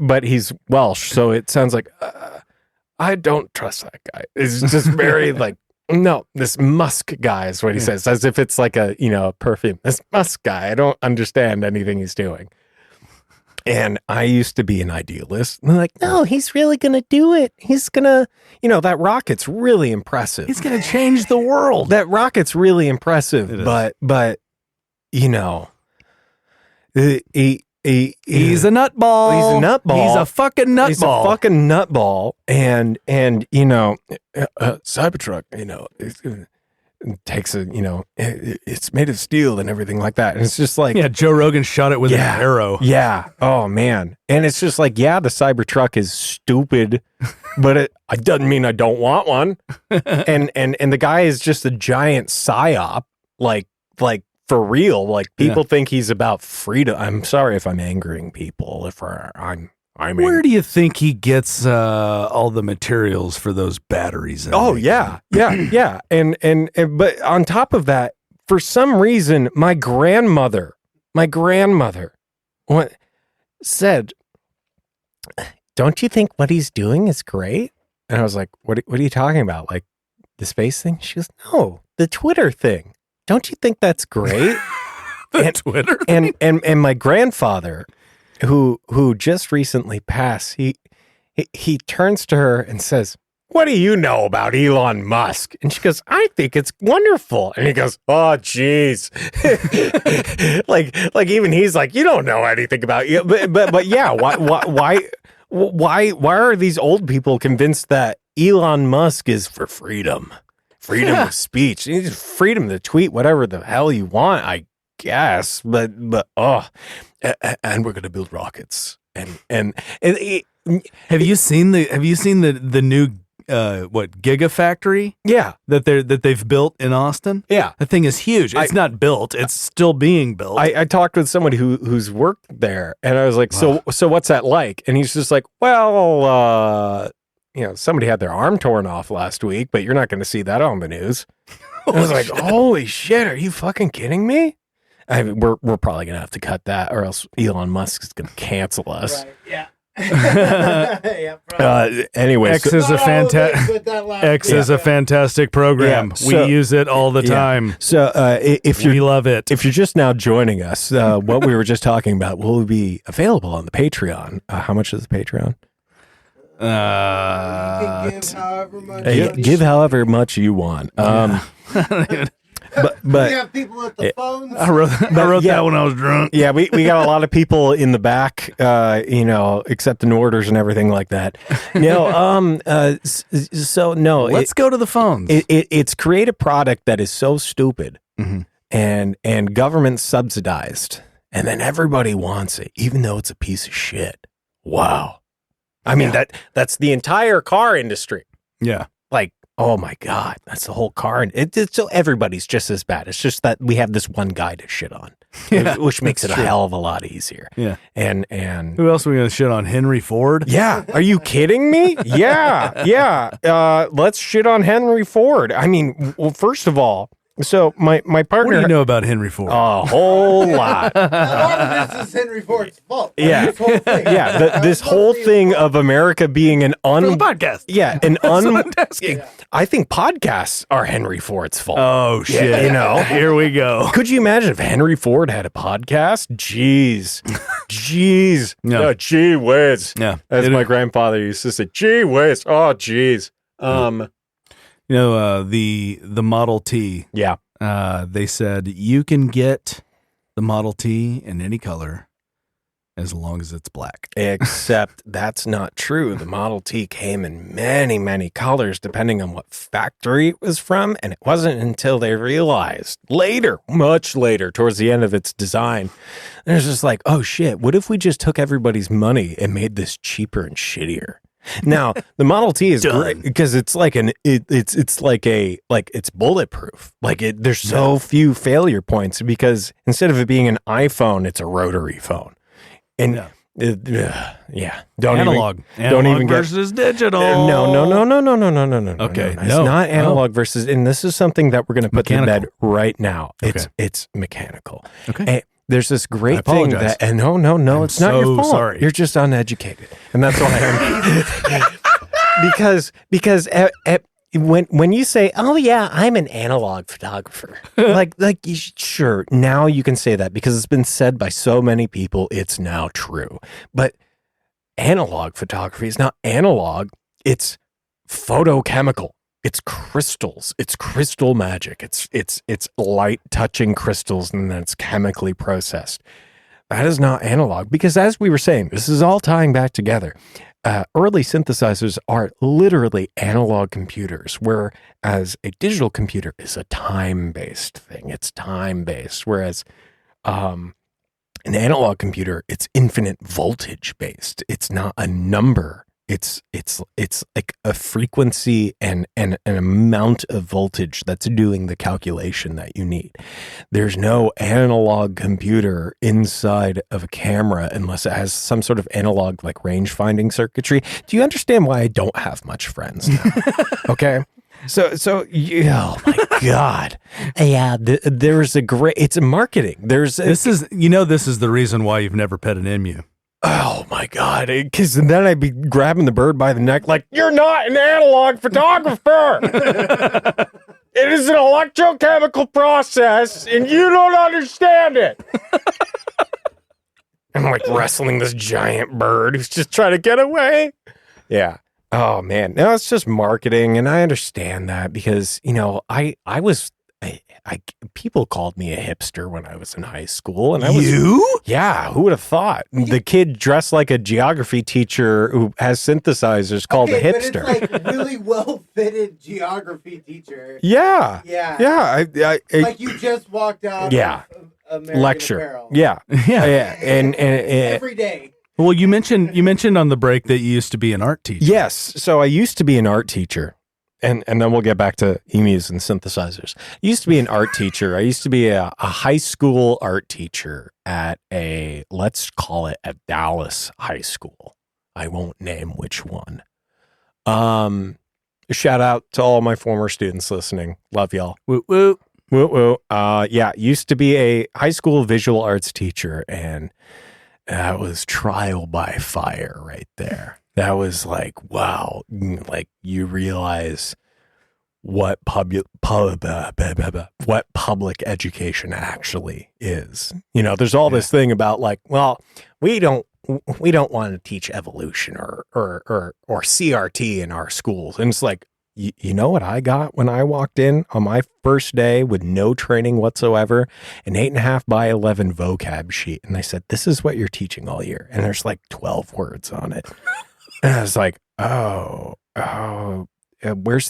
But he's Welsh, so it sounds like, "I don't trust that guy." It's just very like, no, this Musk guy is what he says, as if it's like a perfume. This Musk guy, I don't understand anything he's doing. And I used to be an idealist. And they're like, "No, he's really going to do it. He's going to, that rocket's really impressive. He's going to change the world. That rocket's really impressive." But he's a nutball. He's a nutball. He's a fucking nutball. He's a fucking nutball. And Cybertruck, takes it's made of steel and everything like that. And it's just like, yeah, Joe Rogan shot it with an arrow. Yeah. Oh man. And it's just like, yeah, the Cybertruck is stupid, but it doesn't mean I don't want one. and the guy is just a giant psy-op, like for real. Like people think he's about freedom. I'm sorry if I'm angering people. Where do you think he gets all the materials for those batteries? Oh yeah. And but on top of that, for some reason, my grandmother said, "Don't you think what he's doing is great?" And I was like, "What are you talking about? Like the space thing?" She goes, "No, the Twitter thing. Don't you think that's great?" Twitter thing? And my grandfather, who just recently passed, he turns to her and says, what do you know about Elon Musk? And she goes, I think it's wonderful. And he goes, oh, geez. like even he's like, you don't know anything about you. But yeah, why are these old people convinced that Elon Musk is for freedom of speech, freedom to tweet whatever the hell you want, I guess. But and we're going to build rockets. And have you seen the new Gigafactory? Yeah, that they've built in Austin. Yeah, the thing is huge. It's not built; it's still being built. I talked with somebody who's worked there, and I was like, so what's that like? And he's just like, well, somebody had their arm torn off last week, but you're not going to see that on the news. I was like, holy shit, are you fucking kidding me? We're probably going to have to cut that, or else Elon Musk is going to cancel us. Right, yeah. Anyway, X is a fantastic program. Yeah, we use it all the time. So we love it. If you're just now joining us, what we were just talking about will be available on the Patreon. How much is the Patreon? You can give however much you want. But we have people at the phones. I wrote that when I was drunk. Yeah, we got a lot of people in the back, accepting orders and everything like that. No, Let's go to the phones. It's create a product that is so stupid and government subsidized, and then everybody wants it, even though it's a piece of shit. Wow. I mean, that's the entire car industry. Yeah. Like, oh my God, that's the whole car. So everybody's just as bad. It's just that we have this one guy to shit on, which makes it a hell of a lot easier. Yeah. And who else are we going to shit on? Henry Ford? Yeah. Are you kidding me? Yeah. Let's shit on Henry Ford. I mean, well, first of all, so my partner. What do you know about Henry Ford? A whole lot. A lot of this is Henry Ford's fault. Yeah. This whole thing. Yeah. This whole thing of America being an For the podcast. Yeah. Yeah. I think podcasts are Henry Ford's fault. Oh, shit. Here we go. Could you imagine if Henry Ford had a podcast? Jeez. No. Oh, gee whiz. Yeah. As my grandfather used to say, gee whiz. Oh, geez. The Model T. Yeah. They said you can get the Model T in any color as long as it's black. Except that's not true. The Model T came in many, many colors depending on what factory it was from. And it wasn't until they realized later, much later, towards the end of its design, there's just like, oh shit, what if we just took everybody's money and made this cheaper and shittier? Now the Model T is great because it's like it's bulletproof. Like there's so few failure points because instead of it being an iPhone, it's a rotary phone. And Analog versus digital. No. Okay, It's not analog versus, and this is something that we're going to put to bed right now. Okay. It's mechanical. Okay. And there's this great thing apologize. that, and no, it's not your fault. Sorry. You're just uneducated, and that's why I'm because when you say, oh yeah, I'm an analog photographer, sure, now you can say that because it's been said by so many people, it's now true. But analog photography is not analog, it's photochemical. It's crystals. It's crystal magic. It's light touching crystals and then it's chemically processed. That is not analog because as we were saying, this is all tying back together. Early synthesizers are literally analog computers, whereas a digital computer is a time-based thing. It's time-based, whereas an analog computer, it's infinite voltage-based. It's not a number. It's like a frequency and an amount of voltage that's doing the calculation that you need. There's no analog computer inside of a camera unless it has some sort of analog like range finding circuitry. Do you understand why I don't have much friends now? Okay. So oh my God. Yeah, there's a great, it's marketing. This is the reason why you've never pet an emu. Oh my God. Because then I'd be grabbing the bird by the neck like, you're not an analog photographer. It is an electrochemical process and you don't understand it. I'm like wrestling this giant bird who's just trying to get away. Yeah. Oh man, no, it's just marketing, and I understand that because people called me a hipster when I was in high school, and yeah, who would have thought the kid dressed like a geography teacher who has synthesizers called a hipster? But it's like really well fitted geography teacher. Yeah, Yeah. I Like you just walked out. Yeah. Of American lecture. Apparel. Yeah, and Every day. Well, you mentioned on the break that you used to be an art teacher. yes. So I used to be an art teacher. And then we'll get back to emus and synthesizers. I used to be an art teacher. I used to be a high school art teacher at let's call it a Dallas high school. I won't name which one. Shout out to all my former students listening. Love y'all. Woo woo. Woo woo. Yeah, used to be a high school visual arts teacher, and that was trial by fire right there. That was like, wow, like you realize what public education actually is. You know, there's all this thing about like, well, we don't want to teach evolution or CRT in our schools. And it's like, you know what I got when I walked in on my first day with no training whatsoever, an 8.5 by 11 vocab sheet. And they said, this is what you're teaching all year. And there's like 12 words on it. And I was like, where's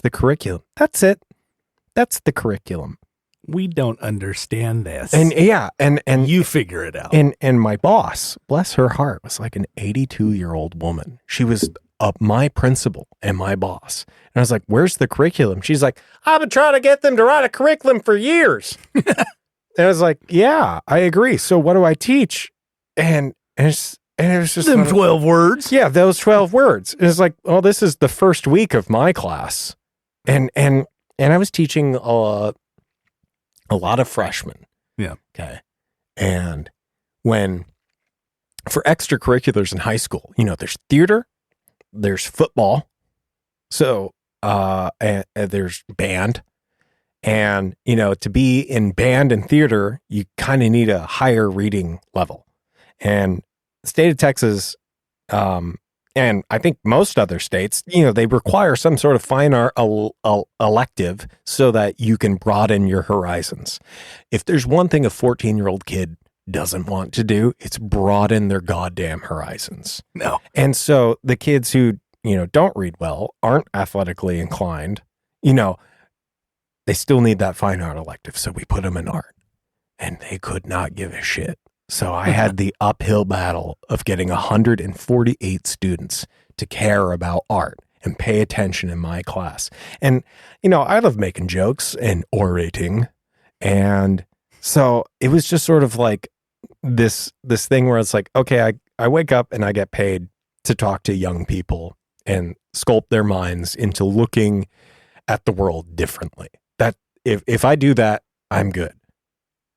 the curriculum? That's it. That's the curriculum. We don't understand this. And yeah, and you figure it out. And my boss, bless her heart, was like an 82-year-old woman. She was my principal and my boss. And I was like, where's the curriculum? She's like, I've been trying to get them to write a curriculum for years. And I was like, yeah, I agree. So what do I teach? And it was just them 12 words. Yeah, those 12 words. It's like, well, this is the first week of my class. And I was teaching a lot of freshmen. Yeah. Okay. And for extracurriculars in high school, you know, there's theater, there's football. So, and there's band. And, you know, to be in band and theater, you kind of need a higher reading level. And the state of Texas, and I think most other states, you know, they require some sort of fine art elective so that you can broaden your horizons. If there's one thing a 14-year-old kid doesn't want to do, it's broaden their goddamn horizons. No. And so the kids who, you know, don't read well, aren't athletically inclined, you know, they still need that fine art elective. So we put them in art, and they could not give a shit. So I had the uphill battle of getting 148 students to care about art and pay attention in my class. And, you know, I love making jokes and orating. And so it was just sort of like this thing where it's like, okay, I wake up and I get paid to talk to young people and sculpt their minds into looking at the world differently. That if I do that, I'm good.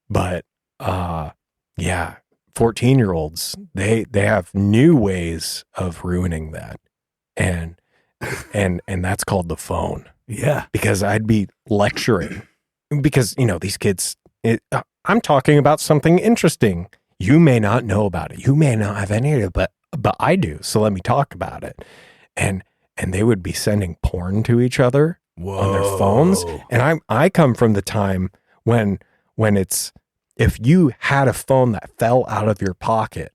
But, yeah, 14-year-olds, they have new ways of ruining that. And that's called the phone. Yeah. Because I'd be lecturing because, you know, these kids, I'm talking about something interesting. You may not know about it. You may not have any idea, but I do. So let me talk about it. And they would be sending porn to each other on their phones. And I come from the time when it's, if you had a phone that fell out of your pocket,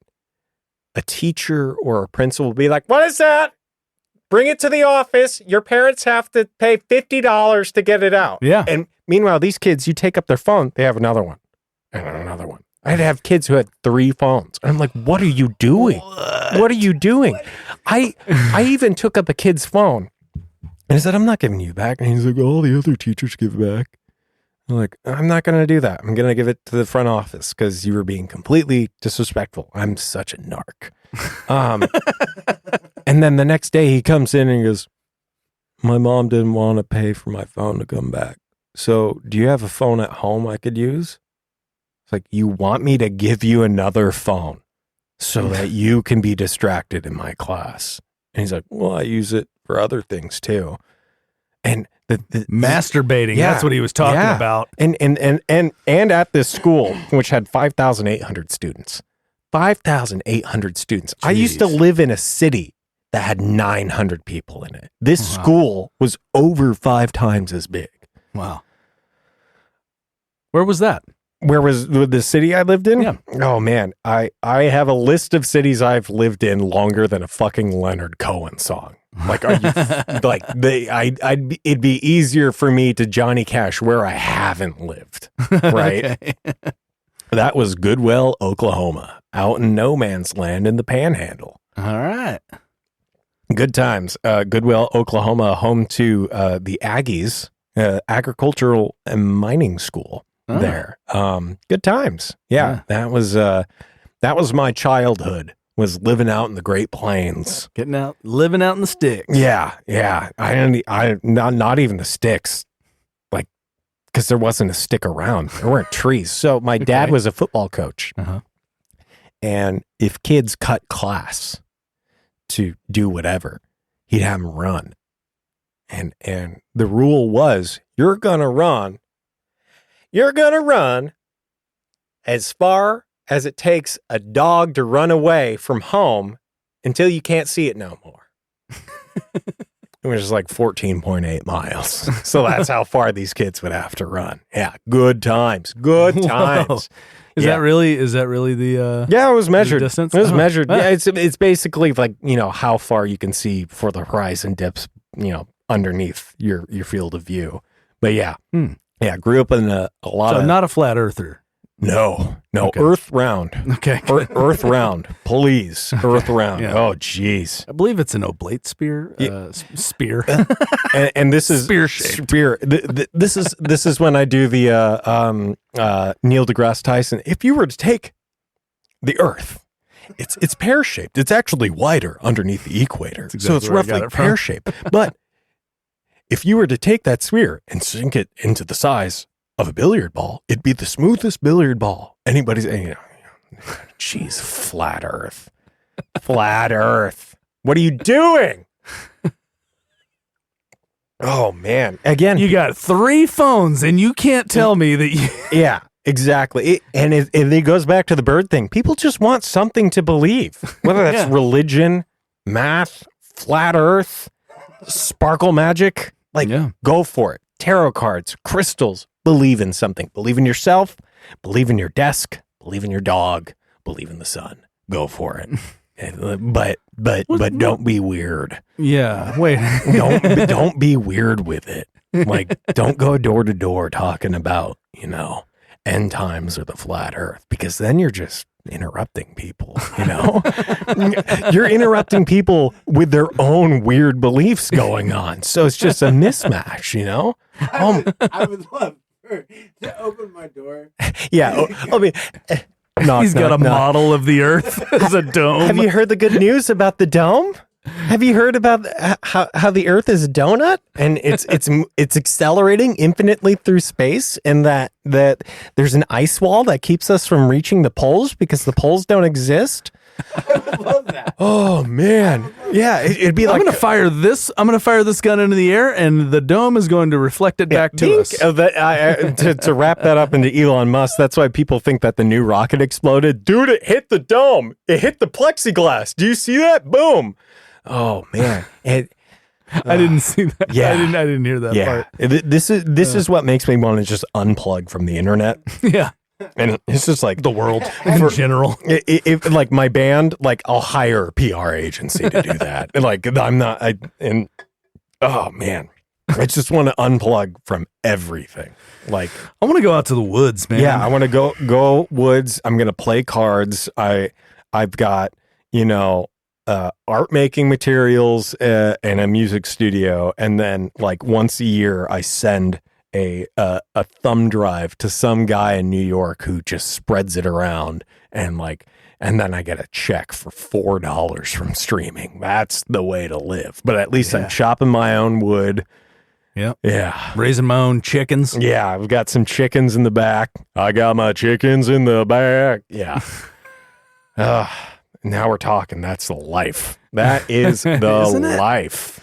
a teacher or a principal would be like, what is that? Bring it to the office. Your parents have to pay $50 to get it out. Yeah. And meanwhile, these kids, you take up their phone, they have another one and another one. I had to have kids who had 3 phones. And I'm like, what are you doing? What are you doing? I even took up a kid's phone and I said, I'm not giving you back. And he's like, all the other teachers give back. I'm like, I'm not going to do that. I'm going to give it to the front office because you were being completely disrespectful. I'm such a narc. And then the next day he comes in and he goes, my mom didn't want to pay for my phone to come back. So do you have a phone at home I could use? It's like, you want me to give you another phone so that you can be distracted in my class? And he's like, well, I use it for other things too. And the masturbating. Yeah, that's what he was talking about. And at this school, which had 5,800 students, 5,800 students. Jeez. I used to live in a city that had 900 people in it. This school was over 5 times as big. Wow. Where was that? Where was the city I lived in? Yeah. Oh man, I have a list of cities I've lived in longer than a fucking Leonard Cohen song. Like, are you like it'd be easier for me to Johnny Cash where I haven't lived, right? Okay. That was Goodwell, Oklahoma, out in no man's land in the Panhandle. All right. Good times. Goodwell, Oklahoma, home to the Aggies Agricultural and Mining School. There. Good times. Yeah. That was my childhood, was living out in the Great Plains. Getting out, living out in the sticks. Yeah. I not even the sticks, like, because there wasn't a stick around. There weren't trees. So my dad was a football coach. And if kids cut class to do whatever, he'd have them run. And the rule was, you're going to run as far as it takes a dog to run away from home until you can't see it no more. It was like 14.8 miles. So that's how far these kids would have to run. Yeah. Good times. Good times. Is that really the yeah, it was measured. Distance? It was measured. Yeah, it's basically like, how far you can see before the horizon dips, underneath your field of view. But yeah. Yeah, grew up in a lot of... not a flat earther. No. Okay. Earth round. Okay. Earth round. Please. Earth round. Yeah. Oh, jeez. I believe it's an oblate spear. Spear. and this is... Spear-shaped. Spear. This is when I do the Neil deGrasse Tyson. If you were to take the Earth, it's pear-shaped. It's actually wider underneath the equator. Exactly so it's roughly pear-shaped. But if you were to take that sphere and sink it into the size of a billiard ball, it'd be the smoothest billiard ball anybody's, geez, flat Earth. Flat Earth. What are you doing? Oh, man. Again, You got 3 phones and you can't tell me that you... Yeah, exactly. It goes back to the bird thing. People just want something to believe, whether that's religion, math, flat Earth, sparkle magic. Go for it. Tarot cards, crystals. Believe in something. Believe in yourself. Believe in your desk. Believe in your dog. Believe in the sun. Go for it. But don't be weird. Yeah. Wait. Don't be weird with it. Like, don't go door to door talking about, end times or the flat Earth, because then you're just interrupting people, You're interrupting people with their own weird beliefs going on. So it's just a mismatch, I would love to open my door. Yeah. I mean, He's got a model of the Earth as a dome. Have you heard the good news about the dome? Have you heard about how the Earth is a donut and it's accelerating infinitely through space, and that there's an ice wall that keeps us from reaching the poles because the poles don't exist? I love that. Oh man, yeah, it'd be like I'm gonna fire this gun into the air, and the dome is going to reflect it back to us. To wrap that up into Elon Musk, that's why people think that the new rocket exploded. Dude, it hit the dome. It hit the plexiglass. Do you see that? Boom. Oh man, I didn't see that. Yeah, I didn't hear that part. This is what makes me want to just unplug from the internet. Yeah. And it's just like the world in general. If like my band, like I'll hire a PR agency to do that. Oh man, I just want to unplug from everything. Like I want to go out to the woods, man. Yeah, I want to go woods. I'm going to play cards. I've got, art making materials and a music studio. And then like once a year I send a thumb drive to some guy in New York who just spreads it around, and then I get a check for $4 from streaming. That's the way to live. But at least I'm chopping my own wood. Yep. Yeah. Raising my own chickens. Yeah. I've got some chickens in the back. I got my chickens in the back. Yeah. Now we're talking. That's the life. That is the life.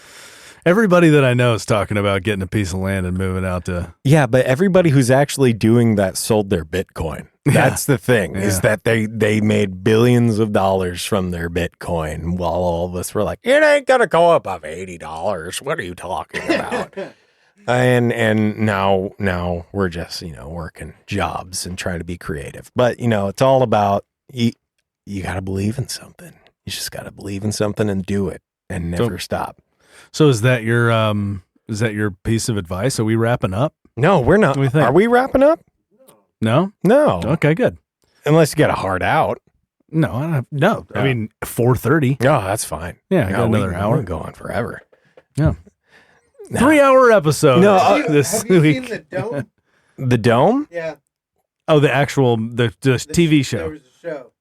Everybody that I know is talking about getting a piece of land and moving out to. Yeah, but everybody who's actually doing that sold their Bitcoin. That's the thing, is that they made billions of dollars from their Bitcoin while all of us were like, it ain't going to go above $80. What are you talking about? And now we're just, working jobs and trying to be creative. But, it's all about you got to believe in something. You just got to believe in something and do it and never stop. So is that your piece of advice? Are we wrapping up? No, we're not. Are we wrapping up? No. Okay, good. Unless you got a hard out. No, I don't have, no. I mean, 4:30. No, that's fine. Yeah, I got another hour. We're going forever. Yeah. No. 3-hour episode. No, Have you week. seen the dome? The Dome? Yeah. Oh, the actual the TV show. There was a show.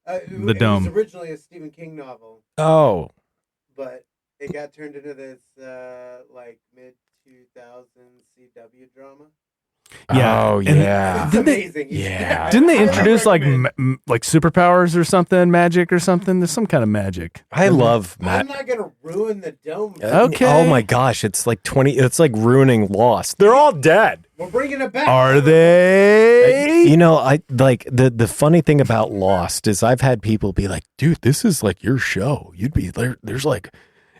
The Dome. It was originally a Stephen King novel, Oh. but it got turned into this mid-2000s CW drama. Yeah. Oh, yeah. It's amazing. Yeah. Didn't they I introduce like recommend- like superpowers or something, magic or something? There's some kind of magic. I love I'm Matt. not gonna ruin the dome. Okay. Oh my gosh, it's like ruining Lost. They're all dead. We're bringing it back. Are they? I like the funny thing about Lost is I've had people be like, dude, this is like your show. You'd be there. There's like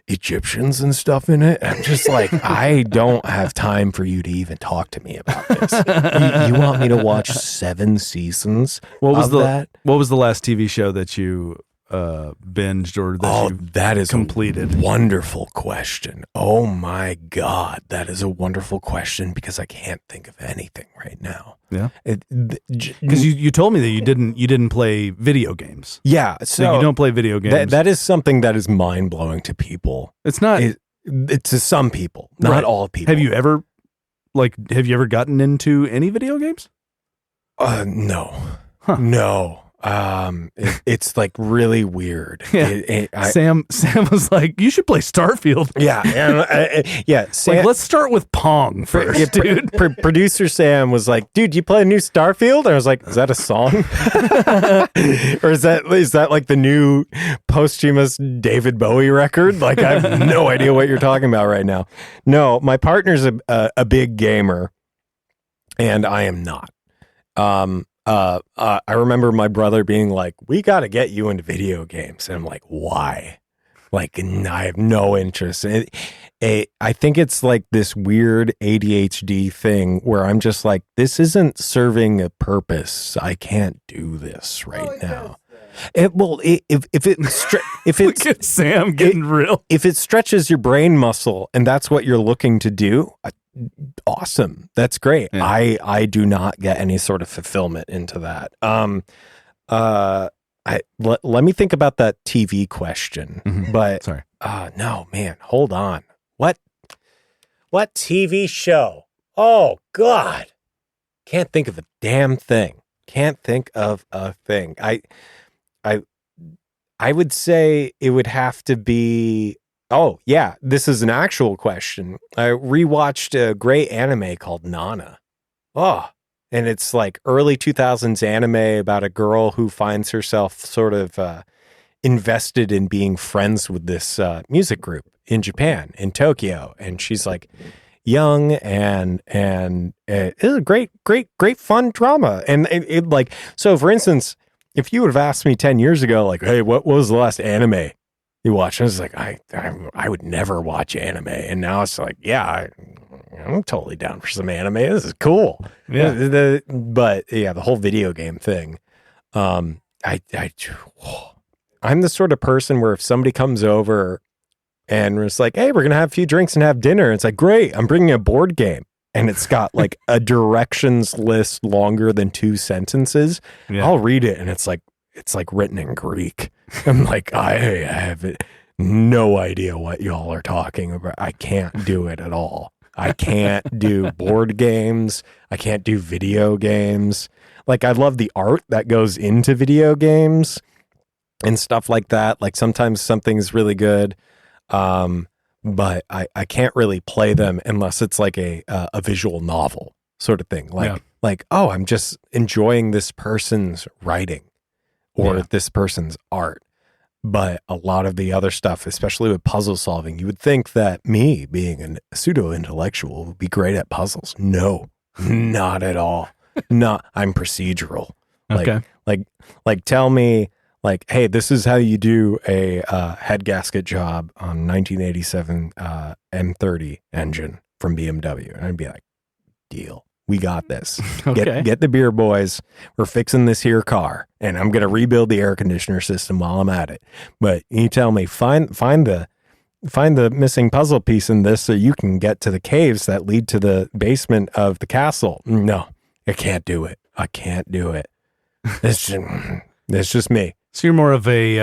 Egyptians and stuff in it. I'm just like, I don't have time for you to even talk to me about this. You want me to watch 7 seasons What was of that? What was the last TV show that you binged or that you that is completed? a wonderful question. Oh my God, that is a wonderful question because I can't think of anything right now. Yeah, because you told me that you didn't play video games. Yeah, So you don't play video games. that is something that is mind blowing to people. It's not. It's to some people, not Right. all people. Have you ever gotten into any video games? No, Huh. no. It's like really weird. Yeah. Sam was like, "You should play Starfield." Yeah, and, yeah. Sam, Like, let's start with Pong first, yeah, dude. Producer Sam was like, "Dude, you play a new Starfield?" And I was like, "Is that a song, or is that like the new posthumous David Bowie record?" Like, I have no idea what you're talking about right now. No, my partner's a big gamer, and I am not. I remember my brother being like, "We got to get you into video games," and I'm like, "Why?" Like, I have no interest. I think it's like this weird ADHD thing where I'm just like, this isn't serving a purpose. I can't do this right now. If Look at Sam getting real. if it stretches your brain muscle and that's what you're looking to do, awesome. That's great. Yeah. I do not get any sort of fulfillment into that. Let me think about that TV question. Mhm. But Sorry. no, man, hold on. What TV show? Oh God. Can't think of a damn thing. Can't think of a thing. I would say it would have to be. Oh yeah, this is an actual question. I rewatched a great anime called Nana. Oh, and it's like early 2000s anime about a girl who finds herself sort of invested in being friends with this music group in Japan, in Tokyo, and she's like young and it's a great fun drama. And it like, so for instance, if you would have asked me 10 years ago, like, hey, what was the last anime you watched? I was like, I would never watch anime. And now it's like, yeah, I'm totally down for some anime. This is cool. Yeah. But yeah, the whole video game thing. I'm the sort of person where if somebody comes over and it's like, hey, we're going to have a few drinks and have dinner. It's like, great, I'm bringing a board game. And it's got like a directions list longer than 2 sentences. Yeah. I'll read it and it's like written in Greek. I'm like, I have no idea what y'all are talking about. I can't do it at all. I can't do board games. I can't do video games. Like, I love the art that goes into video games and stuff like that. Like, sometimes something's really good. But I can't really play them unless it's like a visual novel sort of thing. Like, oh, I'm just enjoying this person's writing or this person's art. But a lot of the other stuff, especially with puzzle solving, you would think that me being a pseudo intellectual would be great at puzzles. No, not at all. Not. I'm procedural. Okay. Like tell me, like, hey, this is how you do a head gasket job on 1987 M30 engine from BMW, and I'd be like, deal. We got this. Okay. Get the beer, boys. We're fixing this here car, and I'm going to rebuild the air conditioner system while I'm at it. But you tell me, find the missing puzzle piece in this so you can get to the caves that lead to the basement of the castle. No, I can't do it. I can't do it. It's just me. So you're more of a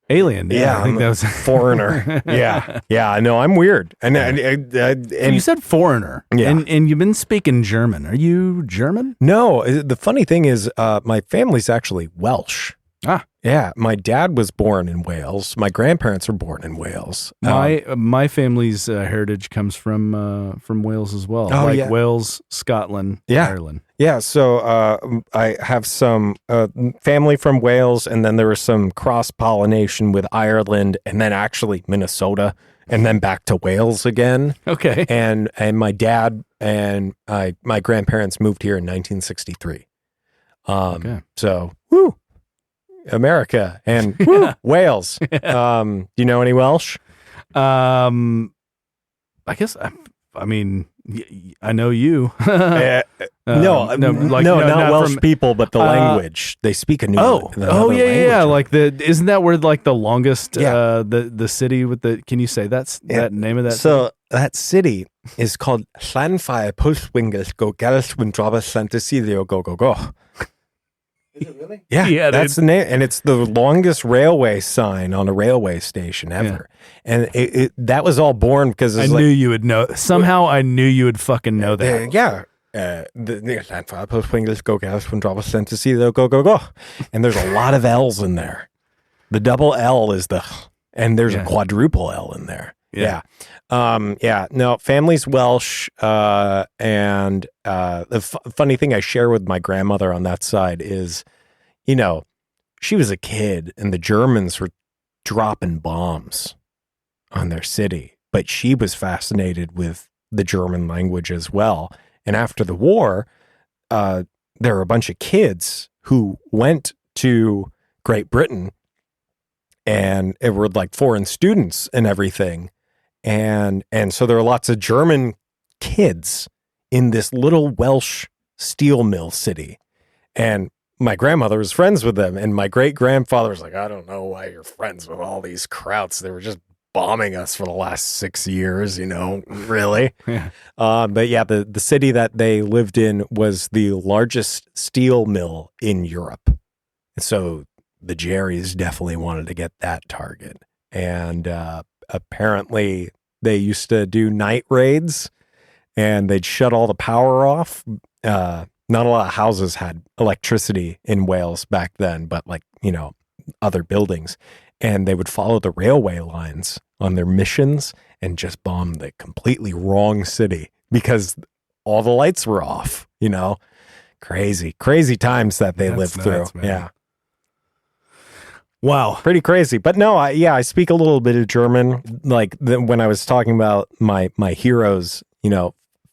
alien. Yeah, I think that was foreigner. Yeah. No, I'm weird. And you said foreigner. Yeah. And you've been speaking German. Are you German? No, the funny thing is, my family's actually Welsh. Ah. Yeah, my dad was born in Wales. My grandparents were born in Wales. My family's heritage comes from Wales as well. Oh, like yeah. Wales, Scotland, Yeah. Ireland. Yeah, so I have some family from Wales, and then there was some cross-pollination with Ireland, and then actually Minnesota, and then back to Wales again. Okay. And my dad and my grandparents moved here in 1963. Okay. So, woo, America and woo, Wales. Do you know any Welsh? I guess I mean I know you. No, like, not Welsh from, people, but the language they speak. Yeah. Like isn't that where like the longest the city with the? Can you say that name of that? So that city is called Llanfair Postwingers Go Galswin Drobas Santasilio Go Go Go. Is it really? Yeah, that's the name, and it's the longest railway sign on a railway station ever. And that was all born because I knew you would know. Somehow I knew you would fucking know that. The Llanfair Postwingers Go Galswin Drobas Santasilio Go Go Go, and there's a lot of L's in there. The double L is and there's a quadruple L in there. Yeah. No, family's Welsh. And the funny thing I share with my grandmother on that side is, she was a kid and the Germans were dropping bombs on their city, but she was fascinated with the German language as well. And after the war, there were a bunch of kids who went to Great Britain, and it were like foreign students and everything. And so there are lots of German kids in this little Welsh steel mill city. And my grandmother was friends with them. And my great grandfather was like, I don't know why you're friends with all these krauts. They were just bombing us for the last 6 years, really. Yeah. But yeah, the city that they lived in was the largest steel mill in Europe. And so the Jerrys definitely wanted to get that target. And apparently they used to do night raids and they'd shut all the power off. Not a lot of houses had electricity in Wales back then, but other buildings. And they would follow the railway lines on their missions and just bomb the completely wrong city because all the lights were off, Crazy times that they lived through. Man. Yeah. Wow. Pretty crazy. But no, I speak a little bit of German. Like when I was talking about my heroes,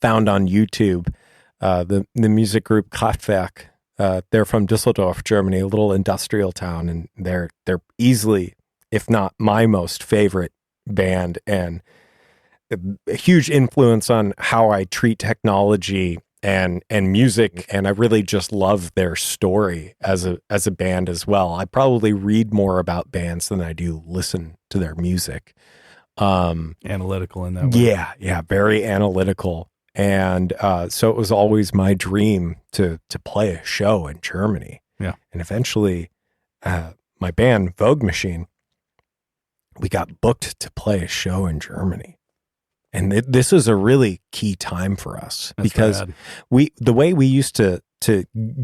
found on YouTube, the music group Kraftwerk, they're from Düsseldorf, Germany, a little industrial town. And they're easily, if not my most favorite band, and a huge influence on how I treat technology and music, and I really just love their story as a band as well. I probably read more about bands than I do listen to their music. Analytical in that way. Yeah, very analytical. And so it was always my dream to play a show in Germany. Yeah. And eventually my band, Vogue Machine, we got booked to play a show in Germany. And this is a really key time for us. That's because rad. the way we used to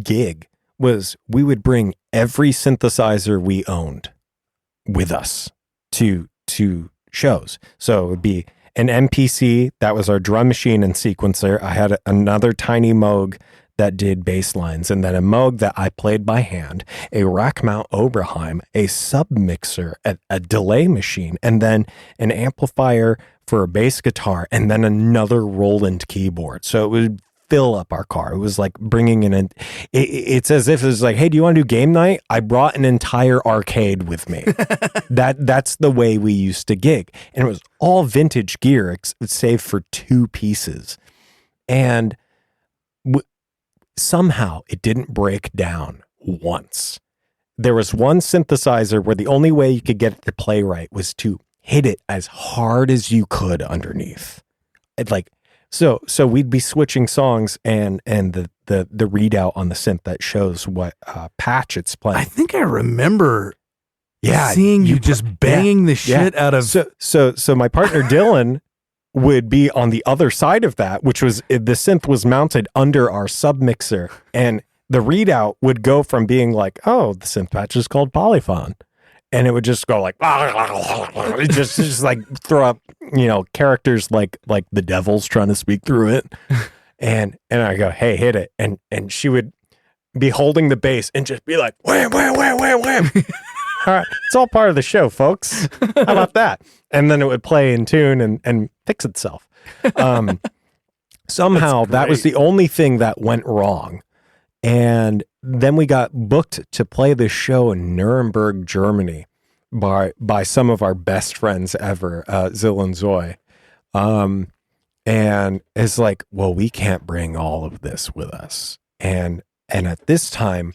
gig was we would bring every synthesizer we owned with us to shows. So it would be an MPC, that was our drum machine and sequencer. I had another tiny Moog that did bass lines, and then a Moog that I played by hand, a rack mount Oberheim, a sub mixer, a delay machine, and then an amplifier for a bass guitar, and then another Roland keyboard. So it would fill up our car. It was like bringing in it's as if it was like, hey, do you want to do game night? I brought an entire arcade with me. That's the way we used to gig. And it was all vintage gear, save for 2 pieces. And somehow it didn't break down once. There was one synthesizer where the only way you could get it to play right was to hit it as hard as you could underneath. So we'd be switching songs, and the readout on the synth that shows what patch it's playing. I think I remember seeing you just banging the shit out of. So my partner Dylan would be on the other side of that, which was the synth was mounted under our sub mixer, and the readout would go from being like, oh, the synth patch is called Polyphon, and it would just go like, just like throw up, characters like the devil's trying to speak through it, and I go, hey, hit it, and she would be holding the bass and just be like, wham, wham, wham, wham, wham. All right, it's all part of the show, folks. How about that? And then it would play in tune and fix itself. Somehow that was the only thing that went wrong. And then we got booked to play this show in Nuremberg, Germany by some of our best friends ever, Zill and Zoe. And it's like, well, we can't bring all of this with us. And at this time,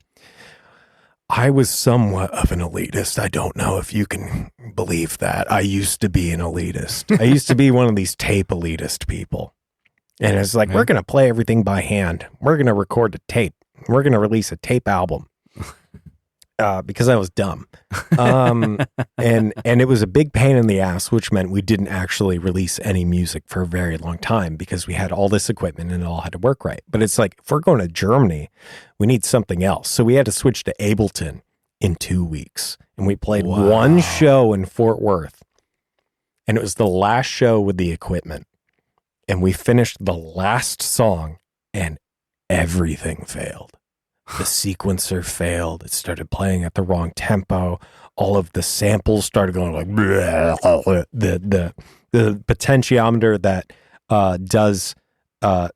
I was somewhat of an elitist. I don't know if you can believe that. I used to be an elitist. I used to be one of these tape elitist people. And it's like, we're going to play everything by hand. We're going to record a tape. We're going to release a tape album. Because I was dumb. And it was a big pain in the ass, which meant we didn't actually release any music for a very long time because we had all this equipment and it all had to work right. But it's like, if we're going to Germany, we need something else. So we had to switch to Ableton in 2 weeks. And we played one show in Fort Worth. And it was the last show with the equipment. And we finished the last song and everything failed. The sequencer failed. It started playing at the wrong tempo. All of the samples started going like the potentiometer that does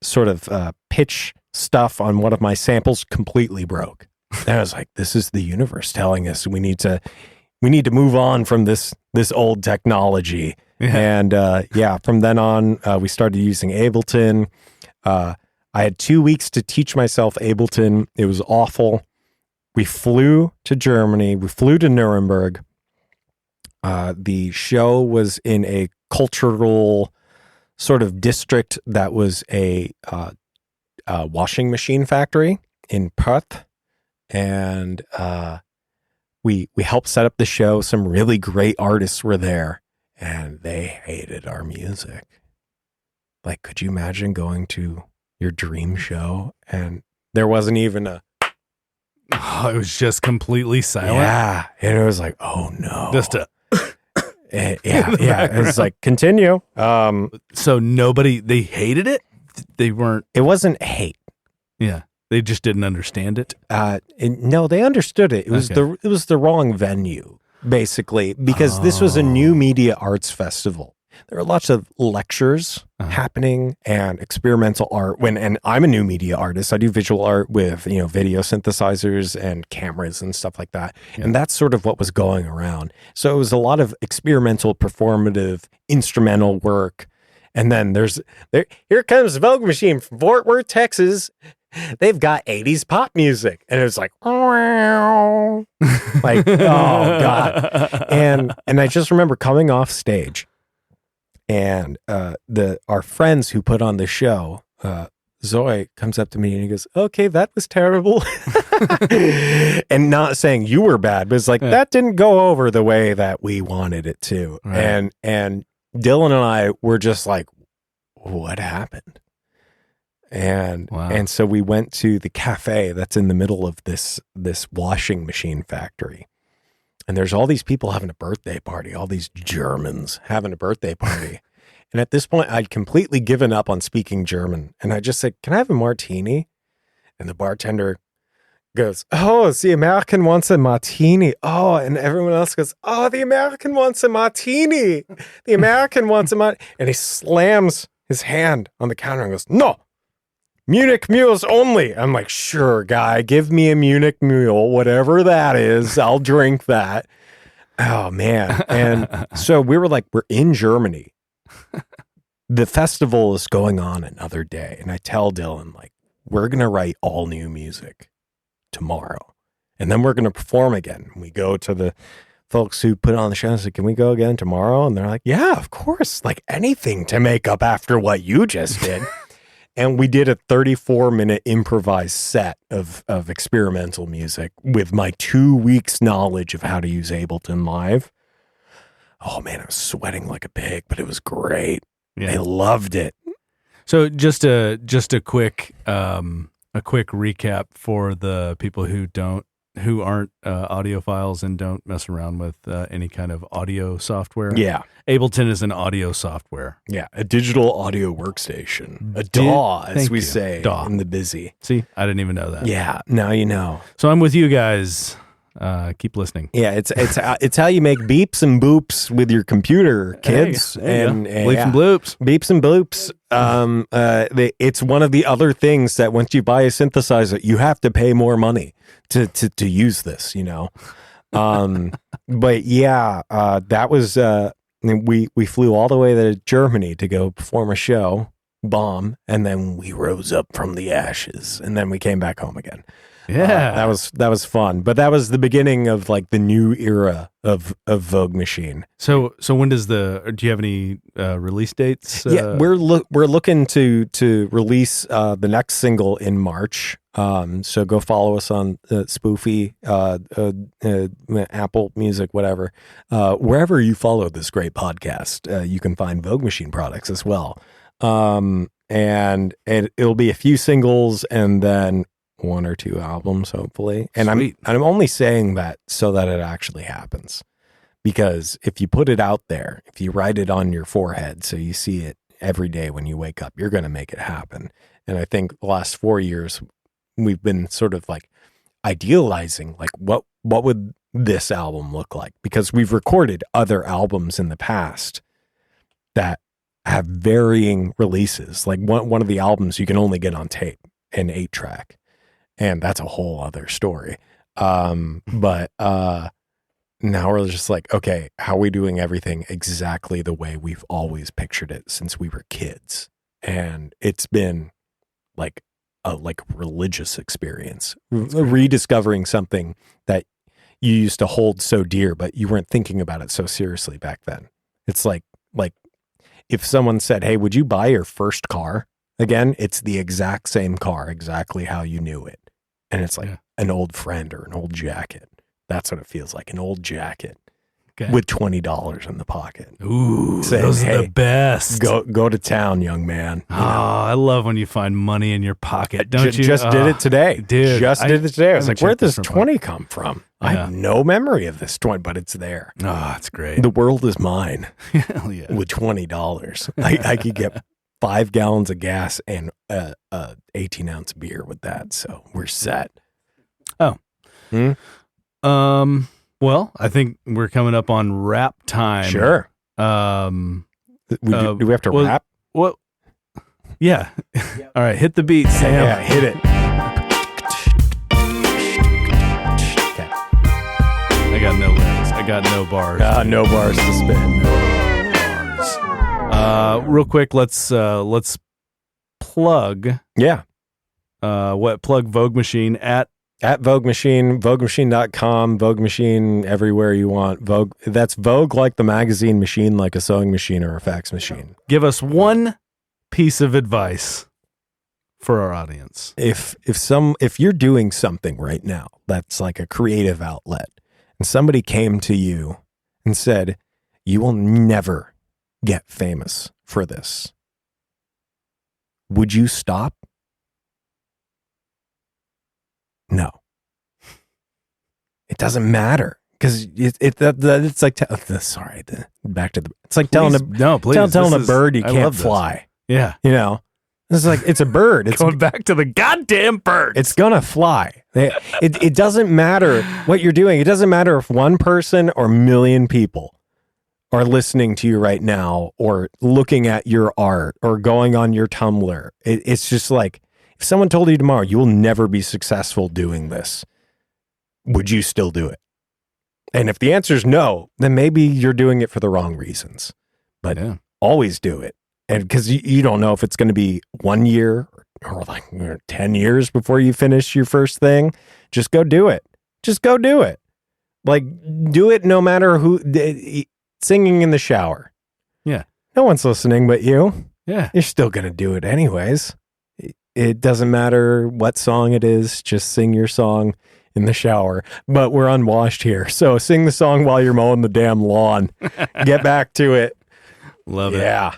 sort of pitch stuff on one of my samples completely broke. And I was like, this is the universe telling us we need to move on from this old technology. Yeah. And from then on, we started using Ableton. I had 2 weeks to teach myself Ableton. It was awful. We flew to Germany. We flew to Nuremberg. The show was in a cultural sort of district that was a washing machine factory in Perth. And we helped set up the show. Some really great artists were there, and they hated our music. Like, could you imagine going to your dream show and there wasn't even it was just completely silent? Yeah. And it was like, oh no. Just yeah. It was like, continue. So they hated it? It wasn't hate. Yeah. They just didn't understand it? No, they understood it. It was the wrong venue, basically, because this was a new media arts festival. There are lots of lectures happening and experimental art. And I'm a new media artist. I do visual art with, video synthesizers and cameras and stuff like that. Yeah. And that's sort of what was going around. So it was a lot of experimental, performative, instrumental work. And then here comes Vogue Machine from Fort Worth, Texas. They've got 80s pop music. And it was like, like, oh God. And I just remember coming off stage. And our friends who put on the show, Zoe comes up to me and he goes, okay, that was terrible. And not saying you were bad, but it's like, that didn't go over the way that we wanted it to. Right. And Dylan and I were just like, what happened? And so we went to the cafe that's in the middle of this washing machine factory. And there's all these people having a birthday party, all these Germans having a birthday party. And at this point, I'd completely given up on speaking German. And I just said, can I have a martini? And the bartender goes, "Oh, the American wants a martini." Oh, and everyone else goes, "Oh, the American wants a martini. The American wants a martini." And he slams his hand on the counter and goes, "No, Munich mules only." I'm like, "Sure, guy, give me a Munich mule, whatever that is. I'll drink that." Oh, man. And so we were like, we're in Germany. The festival is going on another day. And I tell Dylan, like, we're going to write all new music tomorrow. And then we're going to perform again. We go to the folks who put on the show and say, "Can we go again tomorrow?" And they're like, "Yeah, of course. Like anything to make up after what you just did." And we did a 34-minute improvised set of experimental music with my 2 weeks knowledge of how to use Ableton Live. Oh man, I was sweating like a pig, but it was great. Yeah. I loved it. So just a quick recap for the people who aren't audiophiles and don't mess around with any kind of audio software. Yeah. Ableton is an audio software. Yeah. A digital audio workstation. A DAW, as Thank we you. say DAW. in the busy. See, I didn't even know that. Yeah. Now you know. So I'm with you guys. Keep listening. Yeah. It's how you make beeps and boops with your computer, kids. There you go. And Bleeps and bloops. Beeps and bloops. It's one of the other things that once you buy a synthesizer, you have to pay more money to use this, you know. But yeah, that was we flew all the way to Germany to go perform a show, bomb, and then we rose up from the ashes, and then we came back home again. Yeah, that was fun. But that was the beginning of like the new era of Vogue Machine. So when does do you have any release dates? Yeah, we're looking to release the next single in March. So go follow us on Spoofy, Apple Music, whatever, wherever you follow this great podcast. You can find Vogue Machine products as well. And it'll be a few singles and then 1 or 2 albums, hopefully. And Sweet. I'm only saying that so that it actually happens, because if you put it out there, if you write it on your forehead so you see it every day when you wake up, you're going to make it happen. And I think the last 4 years we've been sort of like idealizing like what would this album look like, because we've recorded other albums in the past that have varying releases. Like one of the albums you can only get on tape, an 8-track. And that's a whole other story. But now we're just like, okay, how are we doing everything exactly the way we've always pictured it since we were kids? And it's been like a religious experience, rediscovering something that you used to hold so dear, but you weren't thinking about it so seriously back then. It's like if someone said, "Hey, would you buy your first car again?" It's the exact same car, exactly how you knew it. And it's like an old friend or an old jacket. That's what it feels like, an old jacket with $20 in the pocket. Ooh, saying, those are "Hey, the best. Go to town, young man." Oh, I love when you find money in your pocket, don't you? Just did it today. Dude, did it today. I was like, where'd this checked this 20 come from? I Yeah. have no memory of this 20, but it's there. Oh, that's great. The world is mine Hell yeah. with $20. I could get 5 gallons of gas and a 18-ounce beer with that. So we're set. Oh. Well, I think we're coming up on rap time. Sure. Do Do we have to rap? What? Yeah. All right. Hit the beat, Sam. Yeah, hit it. Okay. I got no lyrics. I got no bars. No bars to spin. Real quick, let's plug. Yeah. Plug Vogue Machine at Vogue Machine, VogueMachine.com, Vogue Machine everywhere you want. Vogue. That's Vogue like the magazine, machine like a sewing machine or a fax machine. Give us one piece of advice for our audience. If you're doing something right now that's like a creative outlet, and somebody came to you and said, "You will never get famous for this," would you stop? No. It doesn't matter, because it's like back to the. It's like telling a Please. bird you can't fly. Yeah. You know, It's like, it's a bird. It's Going back to the goddamn bird. It's gonna fly. It doesn't matter what you're doing. It doesn't matter if one person or a million people are listening to you right now, or looking at your art, or going on your Tumblr. It's just like, if someone told you tomorrow you will never be successful doing this, would you still do it? And if the answer is no, then maybe you're doing it for the wrong reasons. But always do it. And because you don't know if it's going to be 1 year or like 10 years before you finish your first thing. Just go do it. Just go do it. Like, do it no matter who. Singing in the shower. Yeah. No one's listening but you. Yeah. You're still going to do it anyways. It doesn't matter what song it is. Just sing your song in the shower. But we're unwashed here. So sing the song while you're mowing the damn lawn. Get back to it. Love it. Yeah.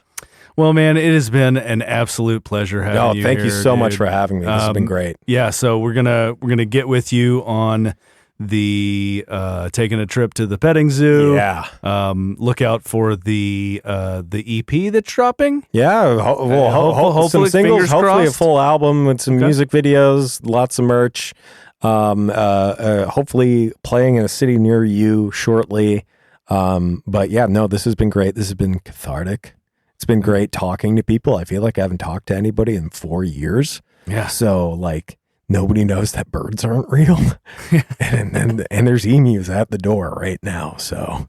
Well, man, it has been an absolute pleasure having you thank here, you so dude. much for having me. This has been great. Yeah, so we're gonna get with you on the taking a trip to the petting zoo. Yeah. Look out for the EP that's dropping. Yeah. Hopefully, some singles. Hopefully, crossed. a full album with some music videos, lots of merch. Hopefully, playing in a city near you shortly. But yeah, no, this has been great. This has been cathartic. It's been great talking to people. I feel like I haven't talked to anybody in 4 years. Yeah. So like, nobody knows that birds aren't real. and there's emus at the door right now. So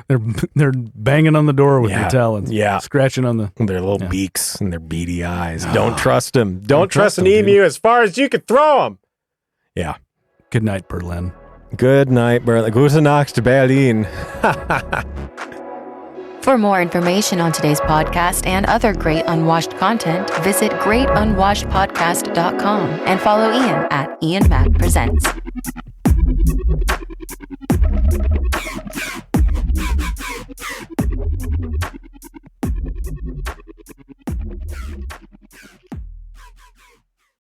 they're banging on the door with their talons. Yeah. Scratching on their little beaks and their beady eyes. Don't trust them. Don't trust an emu as far as you could throw them. Yeah. Good night, Berlin. Good night, Berlin. Gute Nacht, Berlin. For more information on today's podcast and other great Unwashed content, visit greatunwashedpodcast.com and follow Ian at Ian Mac Presents.